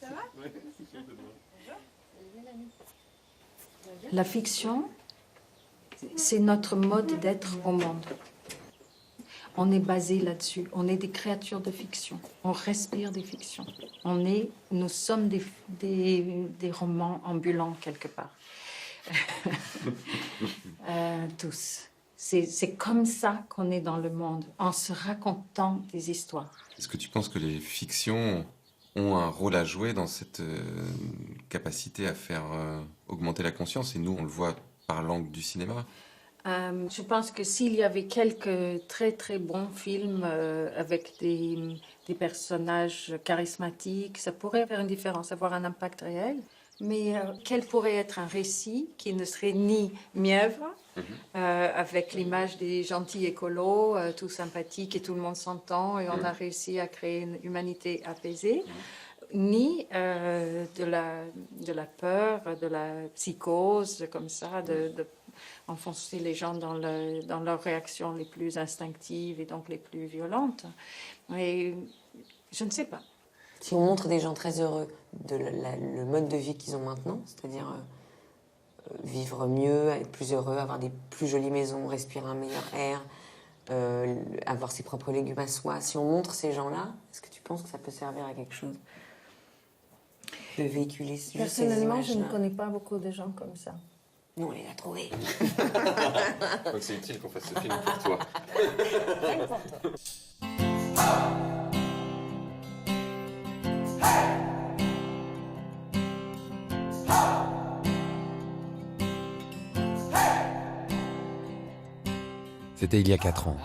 Ça va? La fiction, c'est notre mode d'être au monde. On est basé là-dessus. On est des créatures de fiction. On respire des fictions. Nous sommes des romans ambulants quelque part. Tous. C'est comme ça qu'on est dans le monde, en se racontant des histoires. Est-ce que tu penses que les fictions ont un rôle à jouer dans cette capacité à faire augmenter la conscience? Et nous, on le voit par l'angle du cinéma. Je pense que s'il y avait quelques très très bons films avec des personnages charismatiques, ça pourrait faire une différence, avoir un impact réel. Mais quel pourrait être un récit qui ne serait ni mièvre, avec l'image des gentils écolos, tout sympathiques et tout le monde s'entend et on a réussi à créer une humanité apaisée, ni de la peur, de la psychose, comme ça, de enfoncer les gens dans leurs réactions les plus instinctives et donc les plus violentes. Et je ne sais pas. Si on montre des gens très heureux de le mode de vie qu'ils ont maintenant, c'est-à-dire vivre mieux, être plus heureux, avoir des plus jolies maisons, respirer un meilleur air, avoir ses propres légumes à soi, si on montre ces gens-là, est-ce que tu penses que ça peut servir à quelque chose de véhiculer juste ces Personnellement, je ne images-là? connais pas beaucoup de gens comme ça. Nous, on les a trouvés. Donc c'est utile qu'on fasse ce film pour toi. C'était il y a 4 ans,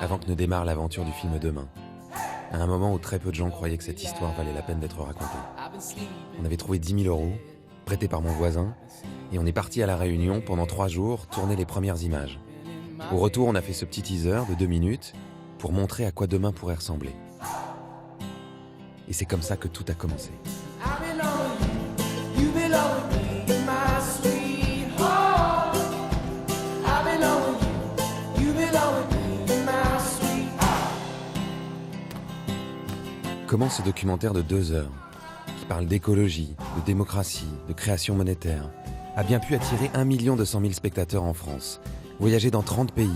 avant que ne démarre l'aventure du film Demain. À un moment où très peu de gens croyaient que cette histoire valait la peine d'être racontée. On avait trouvé 10 000 €, prêtés par mon voisin, et on est parti à La Réunion pendant 3 jours tourner les premières images. Au retour, on a fait ce petit teaser de 2 minutes pour montrer à quoi demain pourrait ressembler. Et c'est comme ça que tout a commencé. Comment ce documentaire de 2 heures, qui parle d'écologie, de démocratie, de création monétaire, a bien pu attirer 1 200 000 spectateurs en France, voyager dans 30 pays,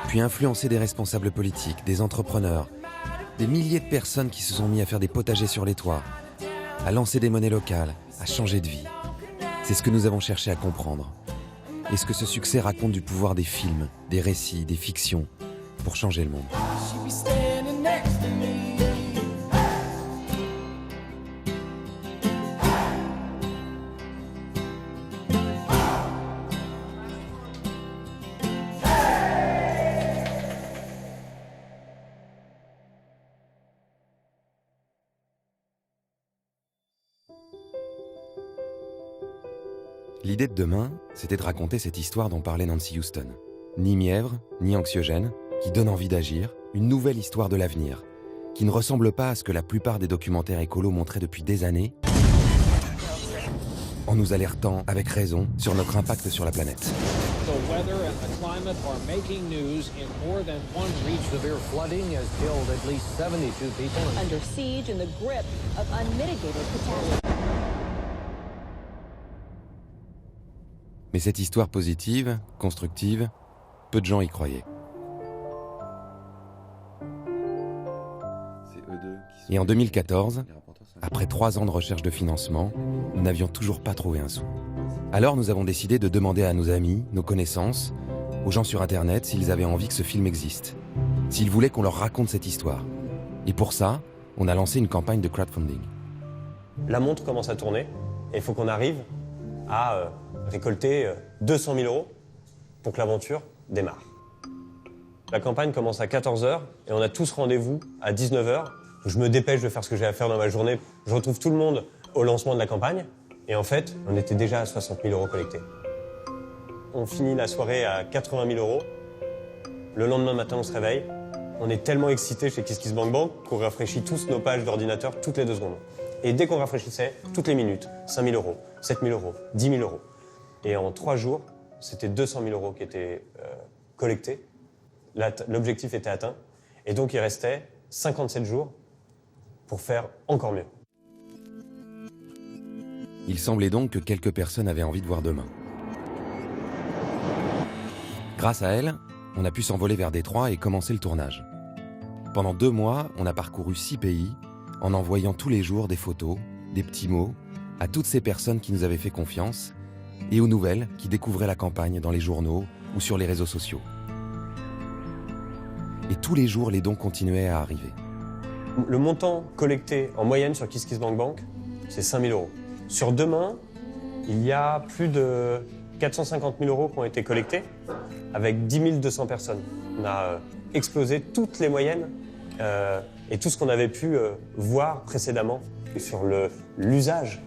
puis influencer des responsables politiques, des entrepreneurs, des milliers de personnes qui se sont mis à faire des potagers sur les toits, à lancer des monnaies locales, à changer de vie. C'est ce que nous avons cherché à comprendre. Et ce que ce succès raconte du pouvoir des films, des récits, des fictions, pour changer le monde. L'idée de demain, c'était de raconter cette histoire dont parlait Nancy Houston. Ni mièvre, ni anxiogène, qui donne envie d'agir, une nouvelle histoire de l'avenir, qui ne ressemble pas à ce que la plupart des documentaires écolos montraient depuis des années, en nous alertant, avec raison, sur notre impact sur la planète. The weather and the climate are making news in more than one region. Severe flooding has killed at least 72 people. Under siege in the grip of unmitigated catastrophe. Mais cette histoire positive, constructive, peu de gens y croyaient. Et en 2014, après 3 ans de recherche de financement, nous n'avions toujours pas trouvé un sou. Alors nous avons décidé de demander à nos amis, nos connaissances, aux gens sur Internet s'ils avaient envie que ce film existe, s'ils voulaient qu'on leur raconte cette histoire. Et pour ça, on a lancé une campagne de crowdfunding. La montre commence à tourner et il faut qu'on arrive à récolter 200 000 € pour que l'aventure démarre. La campagne commence à 14h et on a tous rendez-vous à 19h. Je me dépêche de faire ce que j'ai à faire dans ma journée. Je retrouve tout le monde au lancement de la campagne. Et en fait, on était déjà à 60 000 € collectés. On finit la soirée à 80 000 €. Le lendemain matin, on se réveille. On est tellement excités chez KissKissBankBank qu'on rafraîchit tous nos pages d'ordinateur toutes les 2 secondes. Et dès qu'on rafraîchissait, toutes les minutes, 5 000 €, 7 000 €, 10 000 €. Et en 3 jours, c'était 200 000 € qui étaient collectés. L'objectif était atteint. Et donc, il restait 57 jours pour faire encore mieux. Il semblait donc que quelques personnes avaient envie de voir demain. Grâce à elle, on a pu s'envoler vers Détroit et commencer le tournage. Pendant 2 mois, on a parcouru 6 pays en envoyant tous les jours des photos, des petits mots à toutes ces personnes qui nous avaient fait confiance et aux nouvelles qui découvraient la campagne dans les journaux ou sur les réseaux sociaux. Et tous les jours, les dons continuaient à arriver. Le montant collecté en moyenne sur KissKissBankBank, c'est 5 000 €. Sur Demain, il y a plus de 450 000 € qui ont été collectés avec 10 200 personnes. On a explosé toutes les moyennes et tout ce qu'on avait pu voir précédemment sur l'usage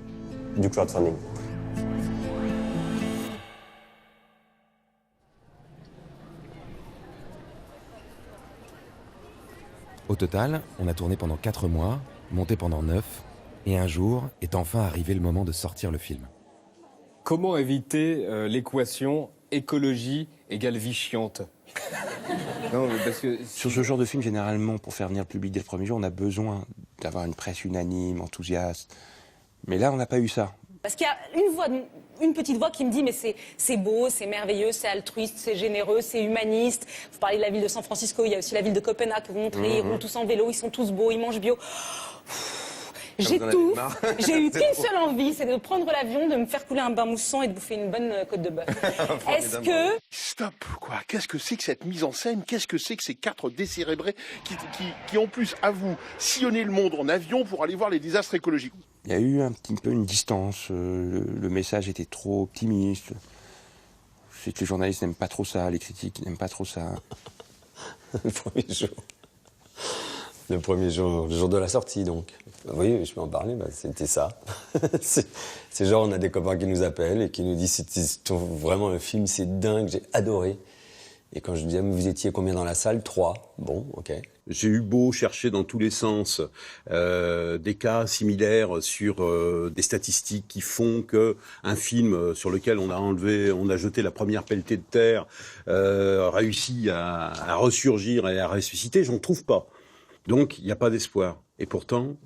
du crowdfunding. Au total, on a tourné pendant 4 mois, monté pendant 9, et un jour est enfin arrivé le moment de sortir le film. Comment éviter l'équation écologie égale vie chiante? Non, parce que... Sur ce genre de film, généralement, pour faire venir le public dès le premier jour, on a besoin d'avoir une presse unanime, enthousiaste. Mais là, on n'a pas eu ça. Parce qu'il y a une petite voix qui me dit mais c'est beau, c'est merveilleux, c'est altruiste, c'est généreux, c'est humaniste. Vous parlez de la ville de San Francisco, il y a aussi la ville de Copenhague que vous montrez, ils roulent tous en vélo, ils sont tous beaux, ils mangent bio. J'étouffe. J'ai eu qu'une seule envie, c'est de prendre l'avion, de me faire couler un bain moussant et de bouffer une bonne côte de bœuf. Est-ce que... Stop, quoi. Qu'est-ce que c'est que cette mise en scène? Qu'est-ce que c'est que ces 4 décérébrés qui en plus avouent sillonner le monde en avion pour aller voir les désastres écologiques? Il y a eu un petit peu une distance. Le message était trop optimiste. Je sais que les journalistes n'aiment pas trop ça, les critiques n'aiment pas trop ça. Le premier jour, le jour de la sortie, donc. Oui, je peux en parler, c'était ça. C'est genre, on a des copains qui nous appellent et qui nous disent vraiment le film, c'est dingue, j'ai adoré. Et quand je disais, vous étiez combien dans la salle? 3. Bon, ok. J'ai eu beau chercher dans tous les sens des cas similaires sur des statistiques qui font que un film sur lequel on a jeté la première pelletée de terre, réussit à ressurgir et à ressusciter, j'en trouve pas. Donc, il n'y a pas d'espoir. Et pourtant,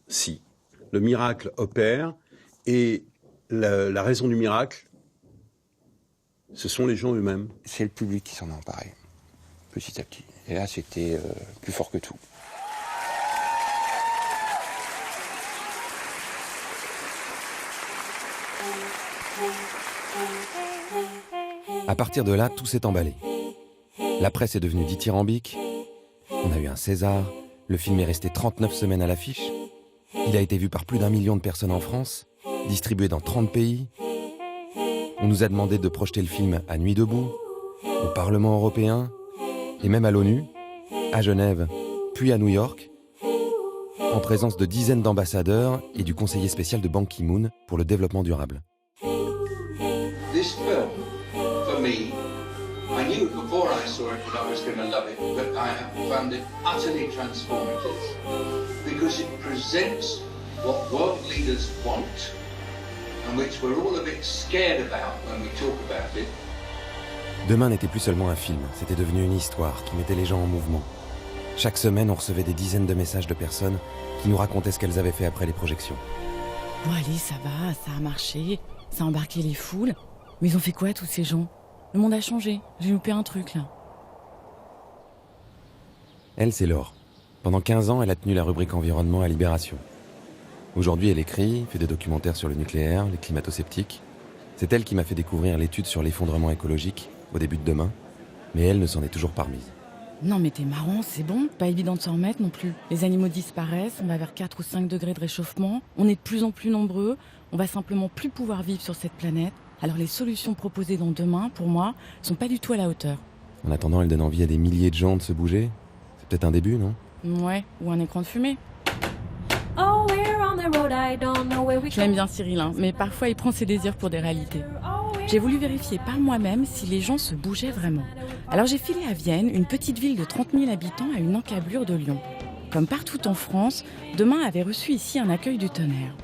si. Le miracle opère et la raison du miracle, ce sont les gens eux-mêmes. C'est le public qui s'en est emparé, petit à petit. Et là, c'était plus fort que tout. À partir de là, tout s'est emballé. La presse est devenue dithyrambique. On a eu un César. Le film est resté 39 semaines à l'affiche. Il a été vu par plus d'1 million de personnes en France, distribué dans 30 pays. On nous a demandé de projeter le film à Nuit debout, au Parlement européen, et même à l'ONU, à Genève, puis à New York, en présence de dizaines d'ambassadeurs et du conseiller spécial de Ban Ki-moon pour le développement durable. This film, for me, I knew before I saw it that I was going to love it, but I have found it utterly transformative because it presents what world leaders want and which we're all a bit scared about when we talk about it. Demain n'était plus seulement un film, c'était devenu une histoire qui mettait les gens en mouvement. Chaque semaine, on recevait des dizaines de messages de personnes qui nous racontaient ce qu'elles avaient fait après les projections. Bon allez, ça va, ça a marché, ça a embarqué les foules. Mais ils ont fait quoi tous ces gens? Le monde a changé, j'ai loupé un truc là. Elle, c'est Laure. Pendant 15 ans, elle a tenu la rubrique environnement à Libération. Aujourd'hui, elle écrit, fait des documentaires sur le nucléaire, les climato-sceptiques. C'est elle qui m'a fait découvrir l'étude sur l'effondrement écologique au début de Demain, mais elle ne s'en est toujours pas remise. Non mais t'es marrant, c'est bon, pas évident de s'en remettre non plus. Les animaux disparaissent, on va vers 4 ou 5 degrés de réchauffement, on est de plus en plus nombreux, on va simplement plus pouvoir vivre sur cette planète. Alors les solutions proposées dans Demain, pour moi, sont pas du tout à la hauteur. En attendant, elle donne envie à des milliers de gens de se bouger. C'est peut-être un début, non? Ouais, ou un écran de fumée. Je l'aime bien Cyril, hein, mais parfois il prend ses désirs pour des réalités. J'ai voulu vérifier par moi-même si les gens se bougeaient vraiment. Alors j'ai filé à Vienne, une petite ville de 30 000 habitants à une encablure de Lyon. Comme partout en France, Demain avait reçu ici un accueil du tonnerre.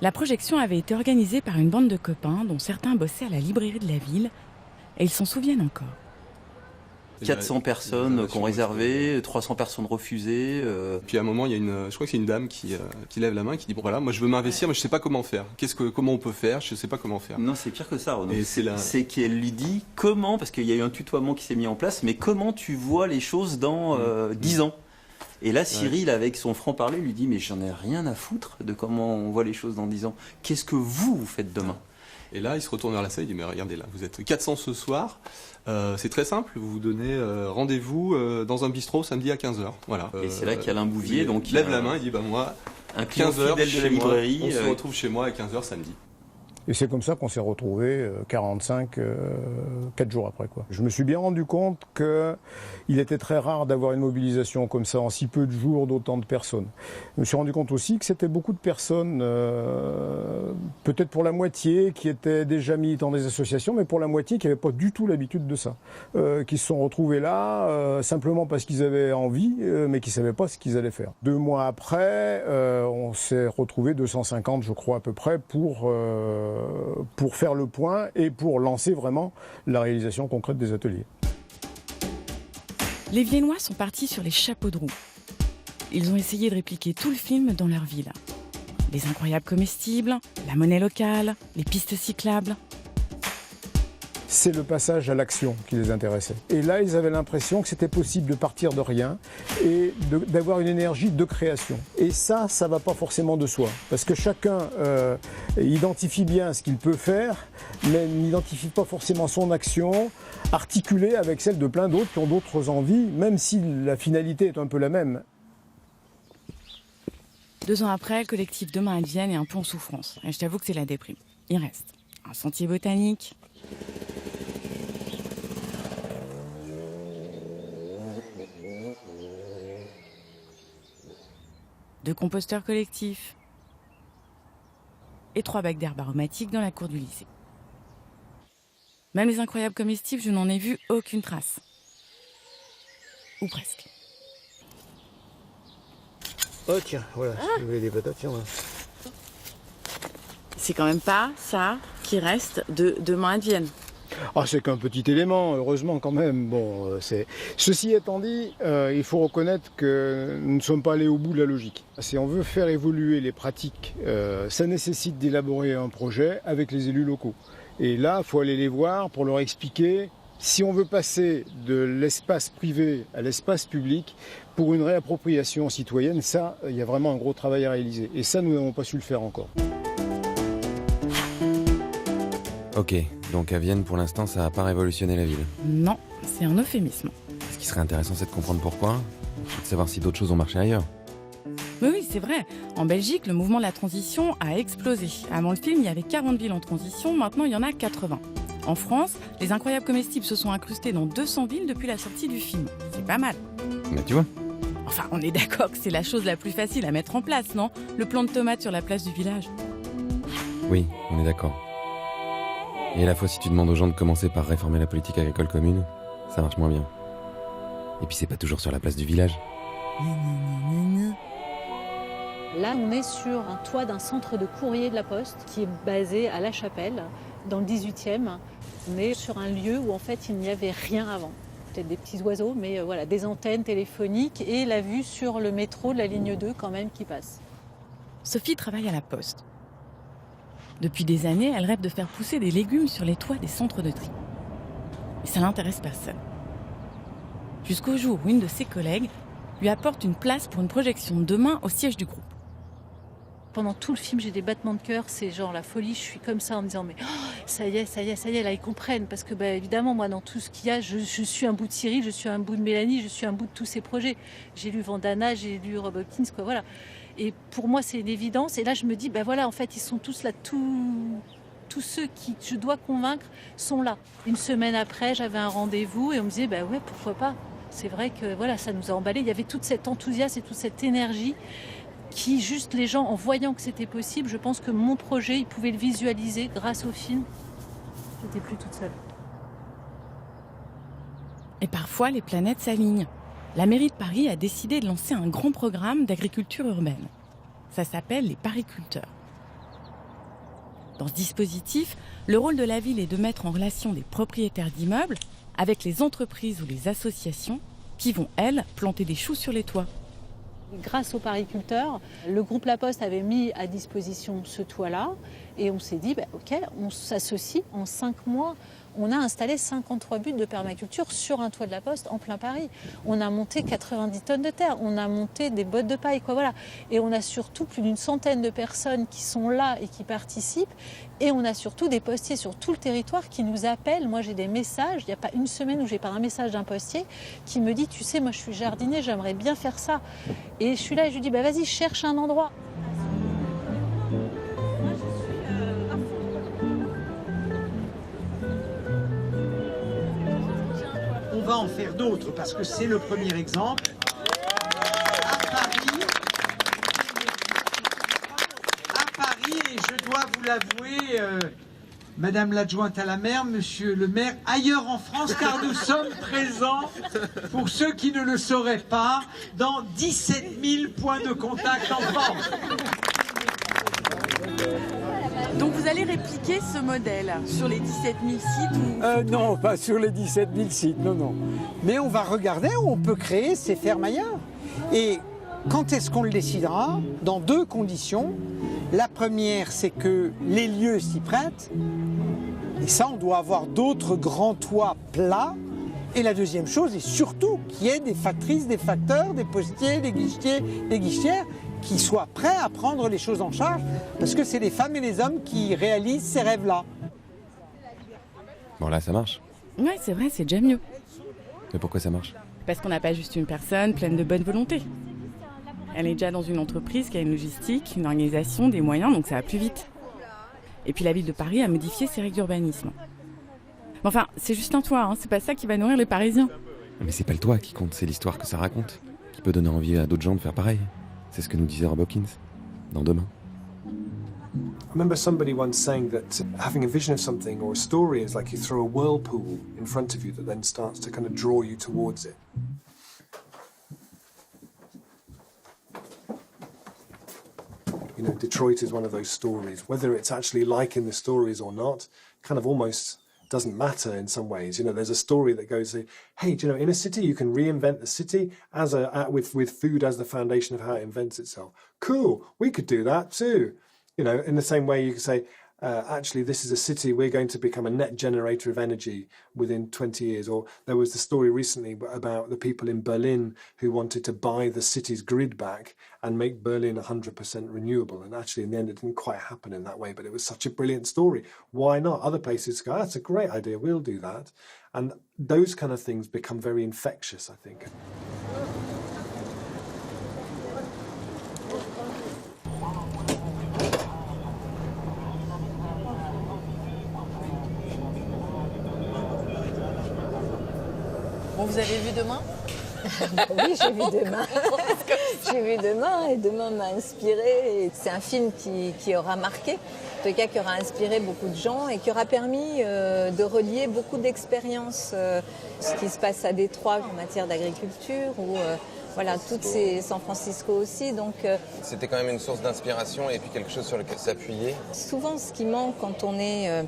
La projection avait été organisée par une bande de copains dont certains bossaient à la librairie de la ville et ils s'en souviennent encore. 400 personnes qu'on réservait, 300 personnes refusées. Puis à un moment, il y a je crois que c'est une dame qui lève la main, qui dit bon voilà, moi je veux m'investir, mais je sais pas comment faire. Comment on peut faire? Je sais pas comment faire. Non, c'est pire que ça, Renaud. Et c'est qu'elle lui dit comment, parce qu'il y a eu un tutoiement qui s'est mis en place, mais comment tu vois les choses dans 10 ans? Et là, Cyril, avec son franc-parler, lui dit mais j'en ai rien à foutre de comment on voit les choses dans 10 ans. Qu'est-ce que vous faites demain? Et là, il se retourne vers la salle, il dit mais regardez là, vous êtes 400 ce soir, c'est très simple, vous vous donnez rendez-vous dans un bistrot samedi à 15h. Voilà. Et c'est là qu'Alain Bouvier donc lève la main, il dit bah moi, un client 15h fidèle de la librairie, on se retrouve chez moi à 15h samedi. Et c'est comme ça qu'on s'est retrouvés 4 jours après, quoi. Je me suis bien rendu compte qu'il était très rare d'avoir une mobilisation comme ça en si peu de jours d'autant de personnes. Je me suis rendu compte aussi que c'était beaucoup de personnes, peut-être pour la moitié, qui étaient déjà militants des associations, mais pour la moitié qui n'avaient pas du tout l'habitude de ça. Qui se sont retrouvés là simplement parce qu'ils avaient envie, mais qui ne savaient pas ce qu'ils allaient faire. 2 mois après, on s'est retrouvés 250, je crois, à peu près, pour faire le point et pour lancer vraiment la réalisation concrète des ateliers. Les Viennois sont partis sur les chapeaux de roue. Ils ont essayé de répliquer tout le film dans leur ville. Les incroyables comestibles, la monnaie locale, les pistes cyclables. C'est le passage à l'action qui les intéressait. Et là, ils avaient l'impression que c'était possible de partir de rien et d'avoir une énergie de création. Et ça va pas forcément de soi. Parce que chacun identifie bien ce qu'il peut faire, mais n'identifie pas forcément son action articulée avec celle de plein d'autres qui ont d'autres envies, même si la finalité est un peu la même. 2 ans après, le collectif Demain à Vienne est un peu en souffrance. Et je t'avoue que c'est la déprime. Il reste un sentier botanique, de composteurs collectifs et 3 bacs d'herbes aromatiques dans la cour du lycée. Même les incroyables comestibles, je n'en ai vu aucune trace. Ou presque. Oh tiens, voilà, si vous voulez des patates, tiens, voilà. C'est quand même pas ça qui reste de Demain à Vienne. Ah, c'est qu'un petit élément, heureusement quand même. Bon, Ceci étant dit, il faut reconnaître que nous ne sommes pas allés au bout de la logique. Si on veut faire évoluer les pratiques, ça nécessite d'élaborer un projet avec les élus locaux. Et là, il faut aller les voir pour leur expliquer, si on veut passer de l'espace privé à l'espace public, pour une réappropriation citoyenne, ça, il y a vraiment un gros travail à réaliser. Et ça, nous n'avons pas su le faire encore. Ok, donc à Vienne, pour l'instant, ça n'a pas révolutionné la ville. Non, c'est un euphémisme. Ce qui serait intéressant, c'est de comprendre pourquoi, et de savoir si d'autres choses ont marché ailleurs. Mais oui, c'est vrai. En Belgique, le mouvement de la transition a explosé. Avant le film, il y avait 40 villes en transition, maintenant il y en a 80. En France, les incroyables comestibles se sont incrustés dans 200 villes depuis la sortie du film. C'est pas mal. Mais tu vois. Enfin, on est d'accord que c'est la chose la plus facile à mettre en place, non? Le plant de tomates sur la place du village. Oui, on est d'accord. Et à la fois, si tu demandes aux gens de commencer par réformer la politique agricole commune, ça marche moins bien. Et puis c'est pas toujours sur la place du village. Là, on est sur un toit d'un centre de courrier de la Poste qui est basé à La Chapelle, dans le 18e. On est sur un lieu où en fait il n'y avait rien avant. Peut-être des petits oiseaux, mais voilà, des antennes téléphoniques et la vue sur le métro de la ligne 2 quand même qui passe. Sophie travaille à la Poste. Depuis des années, elle rêve de faire pousser des légumes sur les toits des centres de tri. Et ça n'intéresse personne. Jusqu'au jour où une de ses collègues lui apporte une place pour une projection demain au siège du groupe. Pendant tout le film, j'ai des battements de cœur, c'est genre la folie, je suis comme ça en me disant mais oh, ça y est, là ils comprennent. Parce que évidemment, moi dans tout ce qu'il y a, je suis un bout de Cyril, je suis un bout de Mélanie, je suis un bout de tous ces projets. J'ai lu Vandana, j'ai lu Rob Hopkins, quoi, voilà. Et pour moi c'est une évidence, et là je me dis, voilà, en fait ils sont tous là, tous ceux qui je dois convaincre sont là. Une semaine après, j'avais un rendez-vous et on me disait, ouais, pourquoi pas. C'est vrai que voilà, ça nous a emballés, il y avait tout cet enthousiasme et toute cette énergie qui, juste les gens, en voyant que c'était possible, je pense que mon projet, ils pouvaient le visualiser grâce au film. J'étais plus toute seule. Et parfois, les planètes s'alignent. La mairie de Paris a décidé de lancer un grand programme d'agriculture urbaine. Ça s'appelle les pariculteurs. Dans ce dispositif, le rôle de la ville est de mettre en relation des propriétaires d'immeubles avec les entreprises ou les associations qui vont, elles, planter des choux sur les toits. Grâce aux pariculteurs, le groupe La Poste avait mis à disposition ce toit-là et on s'est dit, ok, on s'associe en 5 mois. On a installé 53 buts de permaculture sur un toit de La Poste en plein Paris. On a monté 90 tonnes de terre, on a monté des bottes de paille, quoi, voilà. Et on a surtout plus d'une centaine de personnes qui sont là et qui participent. Et on a surtout des postiers sur tout le territoire qui nous appellent. Moi, j'ai des messages. Il n'y a pas une semaine où j'ai pas un message d'un postier qui me dit, tu sais, moi, je suis jardinier, j'aimerais bien faire ça. Et je suis là et je lui dis, vas-y, cherche un endroit. On va en faire d'autres parce que c'est le premier exemple. À Paris, et je dois vous l'avouer, Madame l'adjointe à la maire, Monsieur le maire, ailleurs en France, car nous sommes présents, pour ceux qui ne le sauraient pas, dans 17 000 points de contact en France. Donc vous allez répliquer ce modèle sur les 17 000 sites ou... Non, pas sur les 17 000 sites, non. Mais on va regarder où on peut créer ces fermes ailleurs. Et quand est-ce qu'on le décidera? Dans 2 conditions. La première, c'est que les lieux s'y prêtent. Et ça, on doit avoir d'autres grands toits plats. Et la deuxième chose, et surtout, qu'il y ait des factrices, des facteurs, des postiers, des guichetiers, des guichetières, qui soient prêts à prendre les choses en charge, parce que c'est les femmes et les hommes qui réalisent ces rêves-là. Bon, là, ça marche. Ouais, c'est vrai, c'est déjà mieux. Mais pourquoi ça marche? Parce qu'on n'a pas juste une personne pleine de bonne volonté. Elle est déjà dans une entreprise qui a une logistique, une organisation, des moyens, donc ça va plus vite. Et puis la ville de Paris a modifié ses règles d'urbanisme. Enfin, c'est juste un toit, hein, c'est pas ça qui va nourrir les Parisiens. Mais c'est pas le toit qui compte, c'est l'histoire que ça raconte, qui peut donner envie à d'autres gens de faire pareil. C'est ce que nous disait Rob Hawkins dans Demain. I remember somebody once saying that having a vision of something or a story is like you throw a whirlpool in front of you that then starts to kind of draw you towards it. You know, Detroit is one of those stories. Whether it's actually like in the stories or not, kind of almost doesn't matter in some ways. You know, there's a story that goes, hey, do you know, in a city you can reinvent the city as with food as the foundation of how it invents itself. Cool, we could do that too. You know, in the same way you could say, actually, this is a city, we're going to become a net generator of energy within 20 years. Or there was the story recently about the people in Berlin who wanted to buy the city's grid back and make Berlin 100% renewable. And actually, in the end, it didn't quite happen in that way, but it was such a brilliant story. Why not? Other places go, that's a great idea, we'll do that. And those kind of things become very infectious, I think. Bon, vous avez vu Demain? Oui, j'ai vu Demain. J'ai vu Demain et Demain m'a inspirée. C'est un film qui aura marqué, en tout cas qui aura inspiré beaucoup de gens et qui aura permis de relier beaucoup d'expériences. Ce qui se passe à Détroit en matière d'agriculture ou voilà, toutes ces San Francisco aussi. Donc, c'était quand même une source d'inspiration et puis quelque chose sur lequel s'appuyer. Souvent, ce qui manque quand on est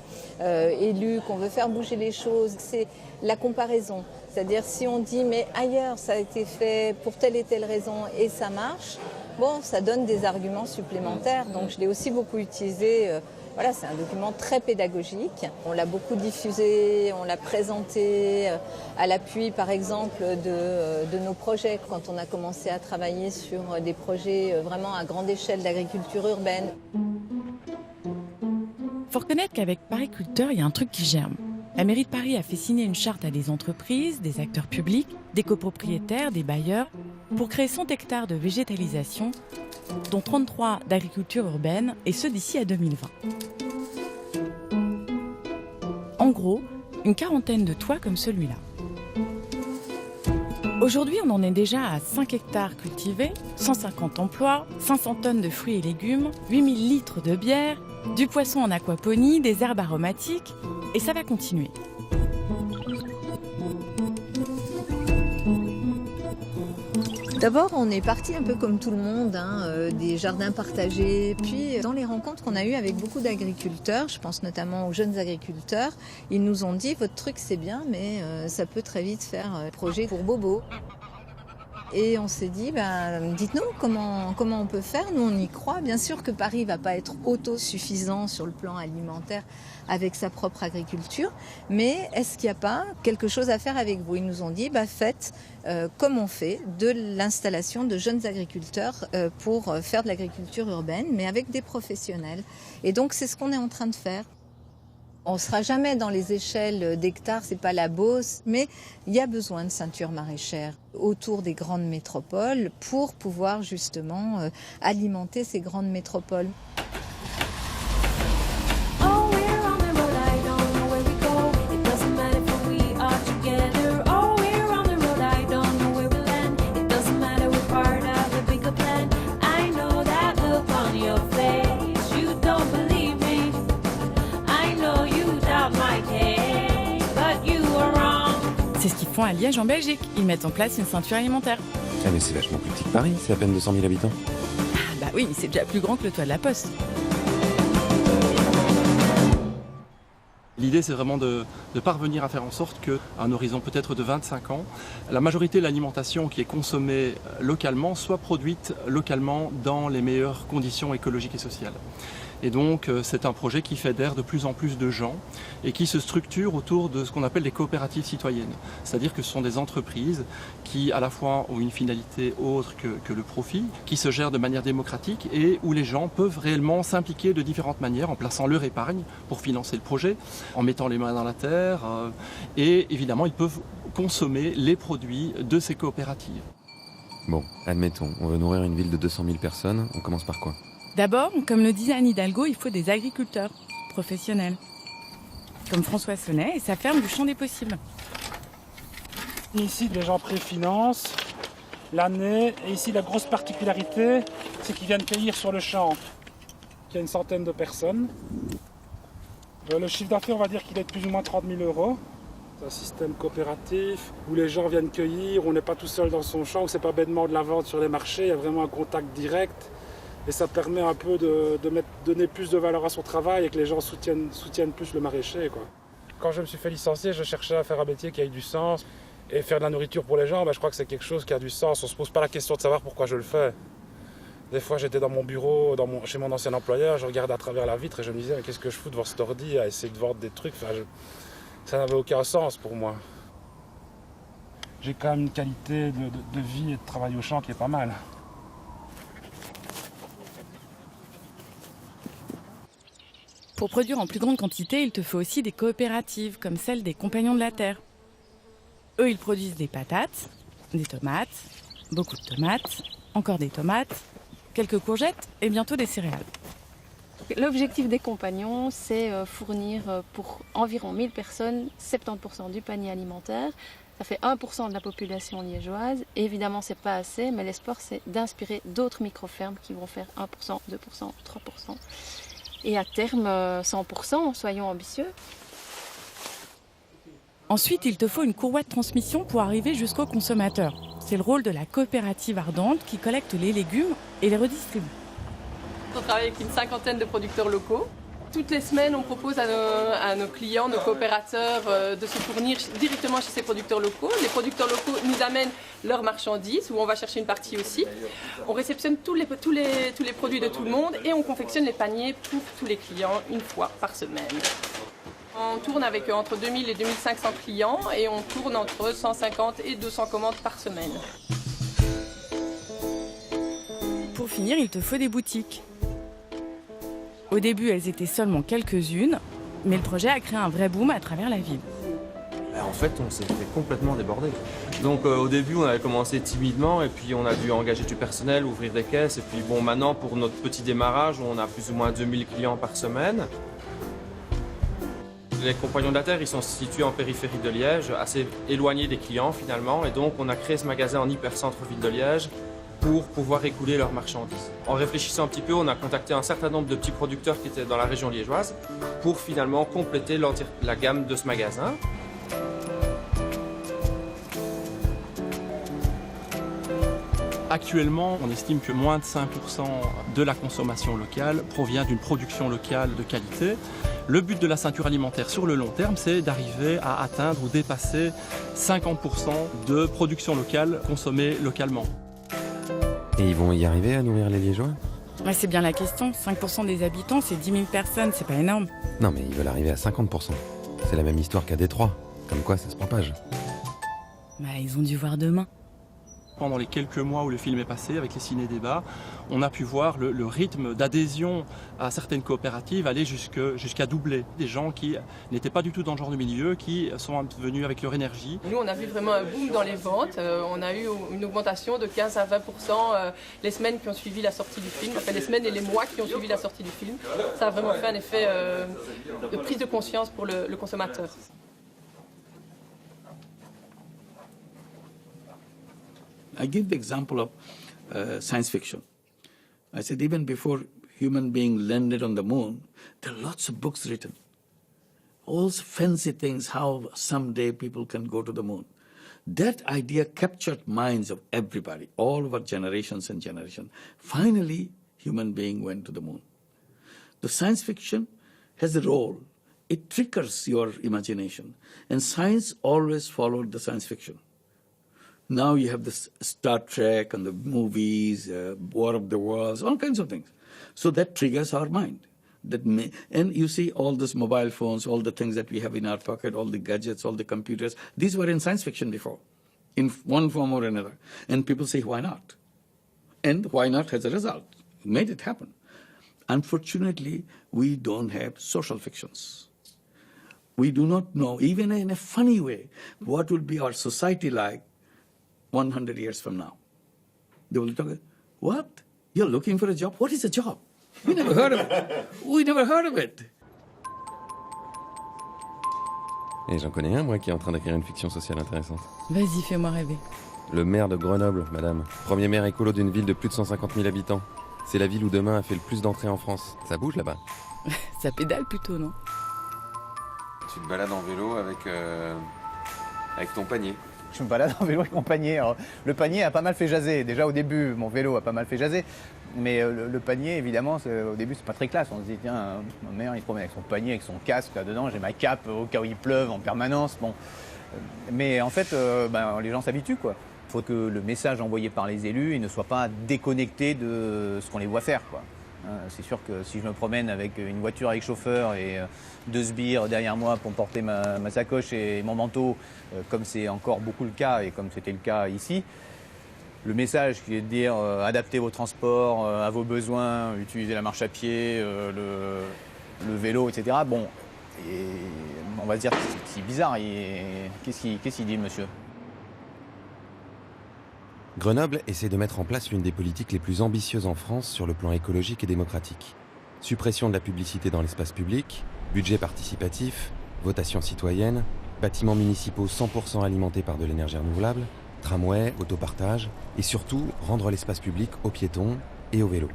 élu, qu'on veut faire bouger les choses, c'est la comparaison. C'est-à-dire si on dit mais ailleurs ça a été fait pour telle et telle raison et ça marche, bon ça donne des arguments supplémentaires. Donc je l'ai aussi beaucoup utilisé. Voilà, c'est un document très pédagogique. On l'a beaucoup diffusé, on l'a présenté à l'appui par exemple de nos projets quand on a commencé à travailler sur des projets vraiment à grande échelle d'agriculture urbaine. Faut reconnaître qu'avec Pariculteur, il y a un truc qui germe. La mairie de Paris a fait signer une charte à des entreprises, des acteurs publics, des copropriétaires, des bailleurs, pour créer 100 hectares de végétalisation, dont 33 d'agriculture urbaine, et ce d'ici à 2020. En gros, une quarantaine de toits comme celui-là. Aujourd'hui, on en est déjà à 5 hectares cultivés, 150 emplois, 500 tonnes de fruits et légumes, 8000 litres de bière, du poisson en aquaponie, des herbes aromatiques, et ça va continuer. D'abord, on est parti un peu comme tout le monde, des jardins partagés. Puis, dans les rencontres qu'on a eues avec beaucoup d'agriculteurs, je pense notamment aux jeunes agriculteurs, ils nous ont dit « Votre truc, c'est bien, mais ça peut très vite faire projet pour Bobo ». Et on s'est dit, dites-nous comment on peut faire, nous on y croit. Bien sûr que Paris ne va pas être autosuffisant sur le plan alimentaire avec sa propre agriculture, mais est-ce qu'il n'y a pas quelque chose à faire avec vous? Ils nous ont dit, faites comme on fait de l'installation de jeunes agriculteurs pour faire de l'agriculture urbaine, mais avec des professionnels. Et donc c'est ce qu'on est en train de faire. On ne sera jamais dans les échelles d'hectares, c'est pas la Beauce, mais il y a besoin de ceintures maraîchères autour des grandes métropoles pour pouvoir justement alimenter ces grandes métropoles. C'est ce qu'ils font à Liège en Belgique. Ils mettent en place une ceinture alimentaire. Ah mais c'est vachement plus petit que Paris, c'est à peine 200 000 habitants. Ah bah oui, c'est déjà plus grand que le toit de la Poste. L'idée, c'est vraiment de parvenir à faire en sorte qu'à un horizon peut-être de 25 ans, la majorité de l'alimentation qui est consommée localement soit produite localement dans les meilleures conditions écologiques et sociales. Et donc, c'est un projet qui fédère de plus en plus de gens et qui se structure autour de ce qu'on appelle des coopératives citoyennes. C'est-à-dire que ce sont des entreprises qui, à la fois, ont une finalité autre que le profit, qui se gèrent de manière démocratique et où les gens peuvent réellement s'impliquer de différentes manières en plaçant leur épargne pour financer le projet, en mettant les mains dans la terre et évidemment, ils peuvent consommer les produits de ces coopératives. Bon, admettons, on veut nourrir une ville de 200 000 personnes, on commence par quoi? D'abord, comme le disait Anne Hidalgo, il faut des agriculteurs professionnels. Comme François Sonnet et sa ferme du Champ des Possibles. Ici, les gens préfinancent l'année. Et ici, la grosse particularité, c'est qu'ils viennent cueillir sur le champ. Il y a une centaine de personnes. Le chiffre d'affaires, on va dire qu'il est de plus ou moins 30 000 €. C'est un système coopératif où les gens viennent cueillir, on n'est pas tout seul dans son champ, où c'est pas bêtement de la vente sur les marchés, il y a vraiment un contact direct. Et ça permet un peu de donner plus de valeur à son travail et que les gens soutiennent plus le maraîcher, quoi. Quand je me suis fait licencier, je cherchais à faire un métier qui ait du sens. Et faire de la nourriture pour les gens, je crois que c'est quelque chose qui a du sens. On ne se pose pas la question de savoir pourquoi je le fais. Des fois, j'étais dans mon bureau, chez mon ancien employeur, je regardais à travers la vitre et je me disais mais qu'est-ce que je fous devant cet ordi à essayer de vendre des trucs. Ça n'avait aucun sens pour moi. J'ai quand même une qualité de vie et de travail au champ qui est pas mal. Pour produire en plus grande quantité, il te faut aussi des coopératives, comme celle des Compagnons de la Terre. Eux, ils produisent des patates, des tomates, beaucoup de tomates, encore des tomates, quelques courgettes et bientôt des céréales. L'objectif des Compagnons, c'est fournir pour environ 1000 personnes 70% du panier alimentaire. Ça fait 1% de la population liégeoise. Et évidemment, c'est pas assez, mais l'espoir, c'est d'inspirer d'autres micro-fermes qui vont faire 1%, 2%, 3%. Et à terme, 100%, soyons ambitieux. Ensuite, il te faut une courroie de transmission pour arriver jusqu'au consommateur. C'est le rôle de la coopérative Ardente qui collecte les légumes et les redistribue. On travaille avec une 50aine de producteurs locaux. Toutes les semaines, on propose à nos clients, nos coopérateurs, de se fournir directement chez ces producteurs locaux. Les producteurs locaux nous amènent leurs marchandises, où on va chercher une partie aussi. On réceptionne tous les produits de tout le monde et on confectionne les paniers pour tous les clients une fois par semaine. On tourne avec entre 2000 et 2500 clients et on tourne entre 150 et 200 commandes par semaine. Pour finir, il te faut des boutiques. Au début, elles étaient seulement quelques-unes, mais le projet a créé un vrai boom à travers la ville. En fait, on s'est fait complètement déborder. Donc au début, on avait commencé timidement et puis on a dû engager du personnel, ouvrir des caisses. Et puis bon, maintenant, pour notre petit démarrage, on a plus ou moins 2000 clients par semaine. Les Compagnons de la Terre, ils sont situés en périphérie de Liège, assez éloignés des clients finalement. Et donc, on a créé ce magasin en hypercentre-ville de Liège pour pouvoir écouler leurs marchandises. En réfléchissant un petit peu, on a contacté un certain nombre de petits producteurs qui étaient dans la région liégeoise pour finalement compléter la gamme de ce magasin. Actuellement, on estime que moins de 5% de la consommation locale provient d'une production locale de qualité. Le but de la ceinture alimentaire sur le long terme, c'est d'arriver à atteindre ou dépasser 50% de production locale consommée localement. Et ils vont y arriver à nourrir les Liégeois ? Ouais, c'est bien la question. 5% des habitants, c'est 10 000 personnes, c'est pas énorme. Non, mais ils veulent arriver à 50%. C'est la même histoire qu'à Détroit. Comme quoi, ça se propage. Bah, ils ont dû voir demain. Pendant les quelques mois où le film est passé, avec les ciné-débats, on a pu voir le rythme d'adhésion à certaines coopératives aller jusqu'à doubler. Des gens qui n'étaient pas du tout dans ce genre de milieu, qui sont venus avec leur énergie. Nous, on a vu vraiment un boom dans les ventes. On a eu une augmentation de 15 à 20% les semaines qui ont suivi la sortie du film, enfin les semaines et les mois qui ont suivi la sortie du film. Ça a vraiment fait un effet de prise de conscience pour le consommateur. I give the example of science fiction. I said even before human being landed on the moon, there are lots of books written. All fancy things, how someday people can go to the moon. That idea captured minds of everybody, all over generations and generations. Finally, human being went to the moon. The science fiction has a role. It triggers your imagination. And science always followed the science fiction. Now you have this Star Trek and the movies, War of the Worlds, all kinds of things. So that triggers our mind. And you see all these mobile phones, all the things that we have in our pocket, all the gadgets, all the computers. These were in science fiction before, in one form or another. And people say, why not? And why not has a result. It made it happen. Unfortunately, we don't have social fictions. We do not know, even in a funny way, what will be our society like 100 years from now. They will talk, what? You're looking for a job? What is a job? We never heard of it. We never heard of it. Et j'en connais un, moi, qui est en train d'écrire une fiction sociale intéressante. Vas-y, fais-moi rêver. Le maire de Grenoble, madame. Premier maire écolo d'une ville de plus de 150 000 habitants. C'est la ville où demain a fait le plus d'entrées en France. Ça bouge là-bas. Ça pédale plutôt, non? Tu te balades en vélo avec ton panier. Je me balade en vélo avec mon panier. Alors, le panier a pas mal fait jaser. Déjà au début, mon vélo a pas mal fait jaser. Mais le panier, évidemment, au début, c'est pas très classe. On se dit, tiens, ma mère, il se promène avec son panier, avec son casque là-dedans. J'ai ma cape au cas où il pleuve en permanence. Bon. Mais en fait, les gens s'habituent, quoi. Il faut que le message envoyé par les élus il ne soit pas déconnecté de ce qu'on les voit faire, quoi. C'est sûr que si je me promène avec une voiture avec chauffeur et 2 sbires derrière moi pour porter ma sacoche et mon manteau, comme c'est encore beaucoup le cas et comme c'était le cas ici, le message qui est de dire adaptez vos transports à vos besoins, utilisez la marche à pied, le vélo, etc. Bon, et on va se dire que c'est bizarre. Qu'est-ce qu'il dit, monsieur ? Grenoble essaie de mettre en place l'une des politiques les plus ambitieuses en France sur le plan écologique et démocratique. Suppression de la publicité dans l'espace public, budget participatif, votation citoyenne, bâtiments municipaux 100% alimentés par de l'énergie renouvelable, tramway, autopartage et surtout rendre l'espace public aux piétons et aux vélos.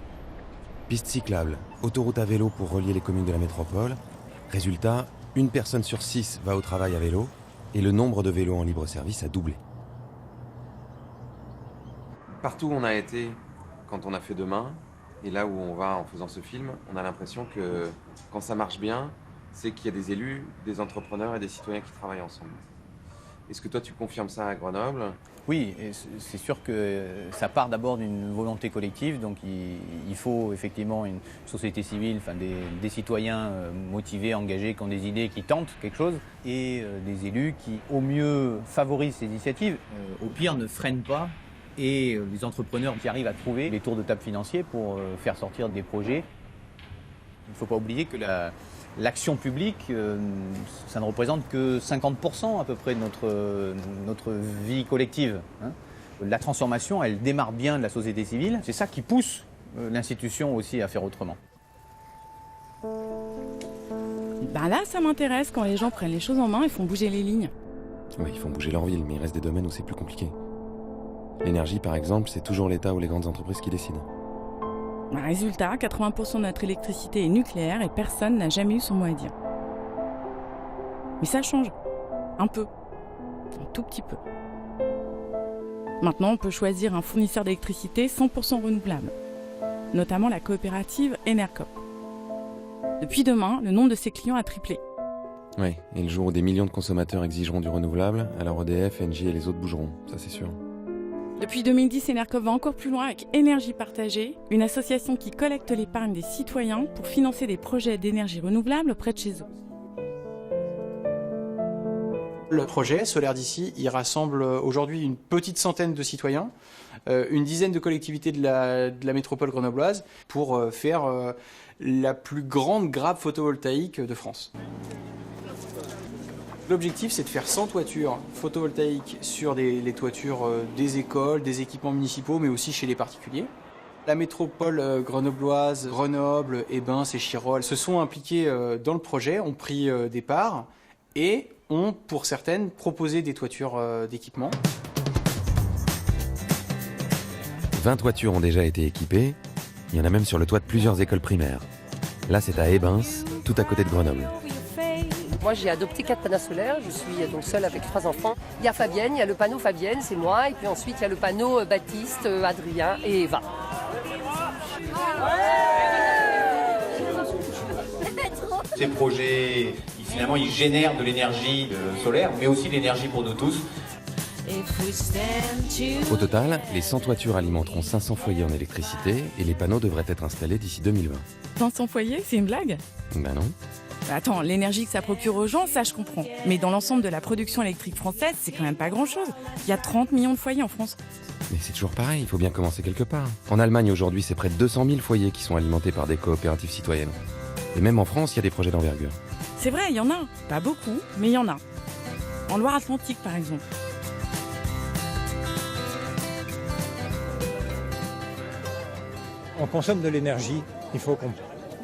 Pistes cyclables, autoroute à vélo pour relier les communes de la métropole. Résultat, 1 personne sur 6 va au travail à vélo et le nombre de vélos en libre service a doublé. Partout où on a été quand on a fait Demain, et là où on va en faisant ce film, on a l'impression que quand ça marche bien, c'est qu'il y a des élus, des entrepreneurs et des citoyens qui travaillent ensemble. Est-ce que toi tu confirmes ça à Grenoble ? Oui, et c'est sûr que ça part d'abord d'une volonté collective, donc il faut effectivement une société civile, enfin des citoyens motivés, engagés, qui ont des idées, qui tentent quelque chose, et des élus qui au mieux favorisent ces initiatives, au pire ne freinent pas, et les entrepreneurs qui arrivent à trouver les tours de table financiers pour faire sortir des projets. Il ne faut pas oublier que l'action publique, ça ne représente que 50% à peu près de notre vie collective. La transformation, elle démarre bien de la société civile. C'est ça qui pousse l'institution aussi à faire autrement. Là, ça m'intéresse quand les gens prennent les choses en main et font bouger les lignes. Oui, ils font bouger leur ville, mais il reste des domaines où c'est plus compliqué. L'énergie, par exemple, c'est toujours l'État ou les grandes entreprises qui décident. Résultat, 80% de notre électricité est nucléaire et personne n'a jamais eu son mot à dire. Mais ça change. Un peu. Un tout petit peu. Maintenant, on peut choisir un fournisseur d'électricité 100% renouvelable, notamment la coopérative Enercop. Depuis demain, le nombre de ses clients a triplé. Oui, et le jour où des millions de consommateurs exigeront du renouvelable, alors EDF, Engie et les autres bougeront, ça c'est sûr. Depuis 2010, Enercop va encore plus loin avec Énergie Partagée, une association qui collecte l'épargne des citoyens pour financer des projets d'énergie renouvelable près de chez eux. Le projet Solaire d'ici, il rassemble aujourd'hui une petite centaine de citoyens, une dizaine de collectivités de la métropole grenobloise pour faire la plus grande grappe photovoltaïque de France. L'objectif, c'est de faire 100 toitures photovoltaïques sur les toitures des écoles, des équipements municipaux, mais aussi chez les particuliers. La métropole grenobloise, Grenoble, Ebens et Chirol se sont impliqués dans le projet, ont pris des parts et ont, pour certaines, proposé des toitures d'équipement. 20 toitures ont déjà été équipées, il y en a même sur le toit de plusieurs écoles primaires. Là, c'est à Ebens, tout à côté de Grenoble. Moi, j'ai adopté 4 panneaux solaires, je suis donc seule avec 3 enfants. Il y a Fabienne, il y a le panneau Fabienne, c'est moi, et puis ensuite il y a le panneau Baptiste, Adrien et Eva. Ces projets, finalement, ils génèrent de l'énergie solaire, mais aussi de l'énergie pour nous tous. Au total, les 100 toitures alimenteront 500 foyers en électricité et les panneaux devraient être installés d'ici 2020. 500 foyers, c'est une blague ? Ben non. Attends, l'énergie que ça procure aux gens, ça je comprends. Mais dans l'ensemble de la production électrique française, c'est quand même pas grand-chose. Il y a 30 millions de foyers en France. Mais c'est toujours pareil, il faut bien commencer quelque part. En Allemagne, aujourd'hui, c'est près de 200 000 foyers qui sont alimentés par des coopératives citoyennes. Et même en France, il y a des projets d'envergure. C'est vrai, il y en a. Pas beaucoup, mais il y en a. En Loire-Atlantique, par exemple. On consomme de l'énergie, il faut qu'on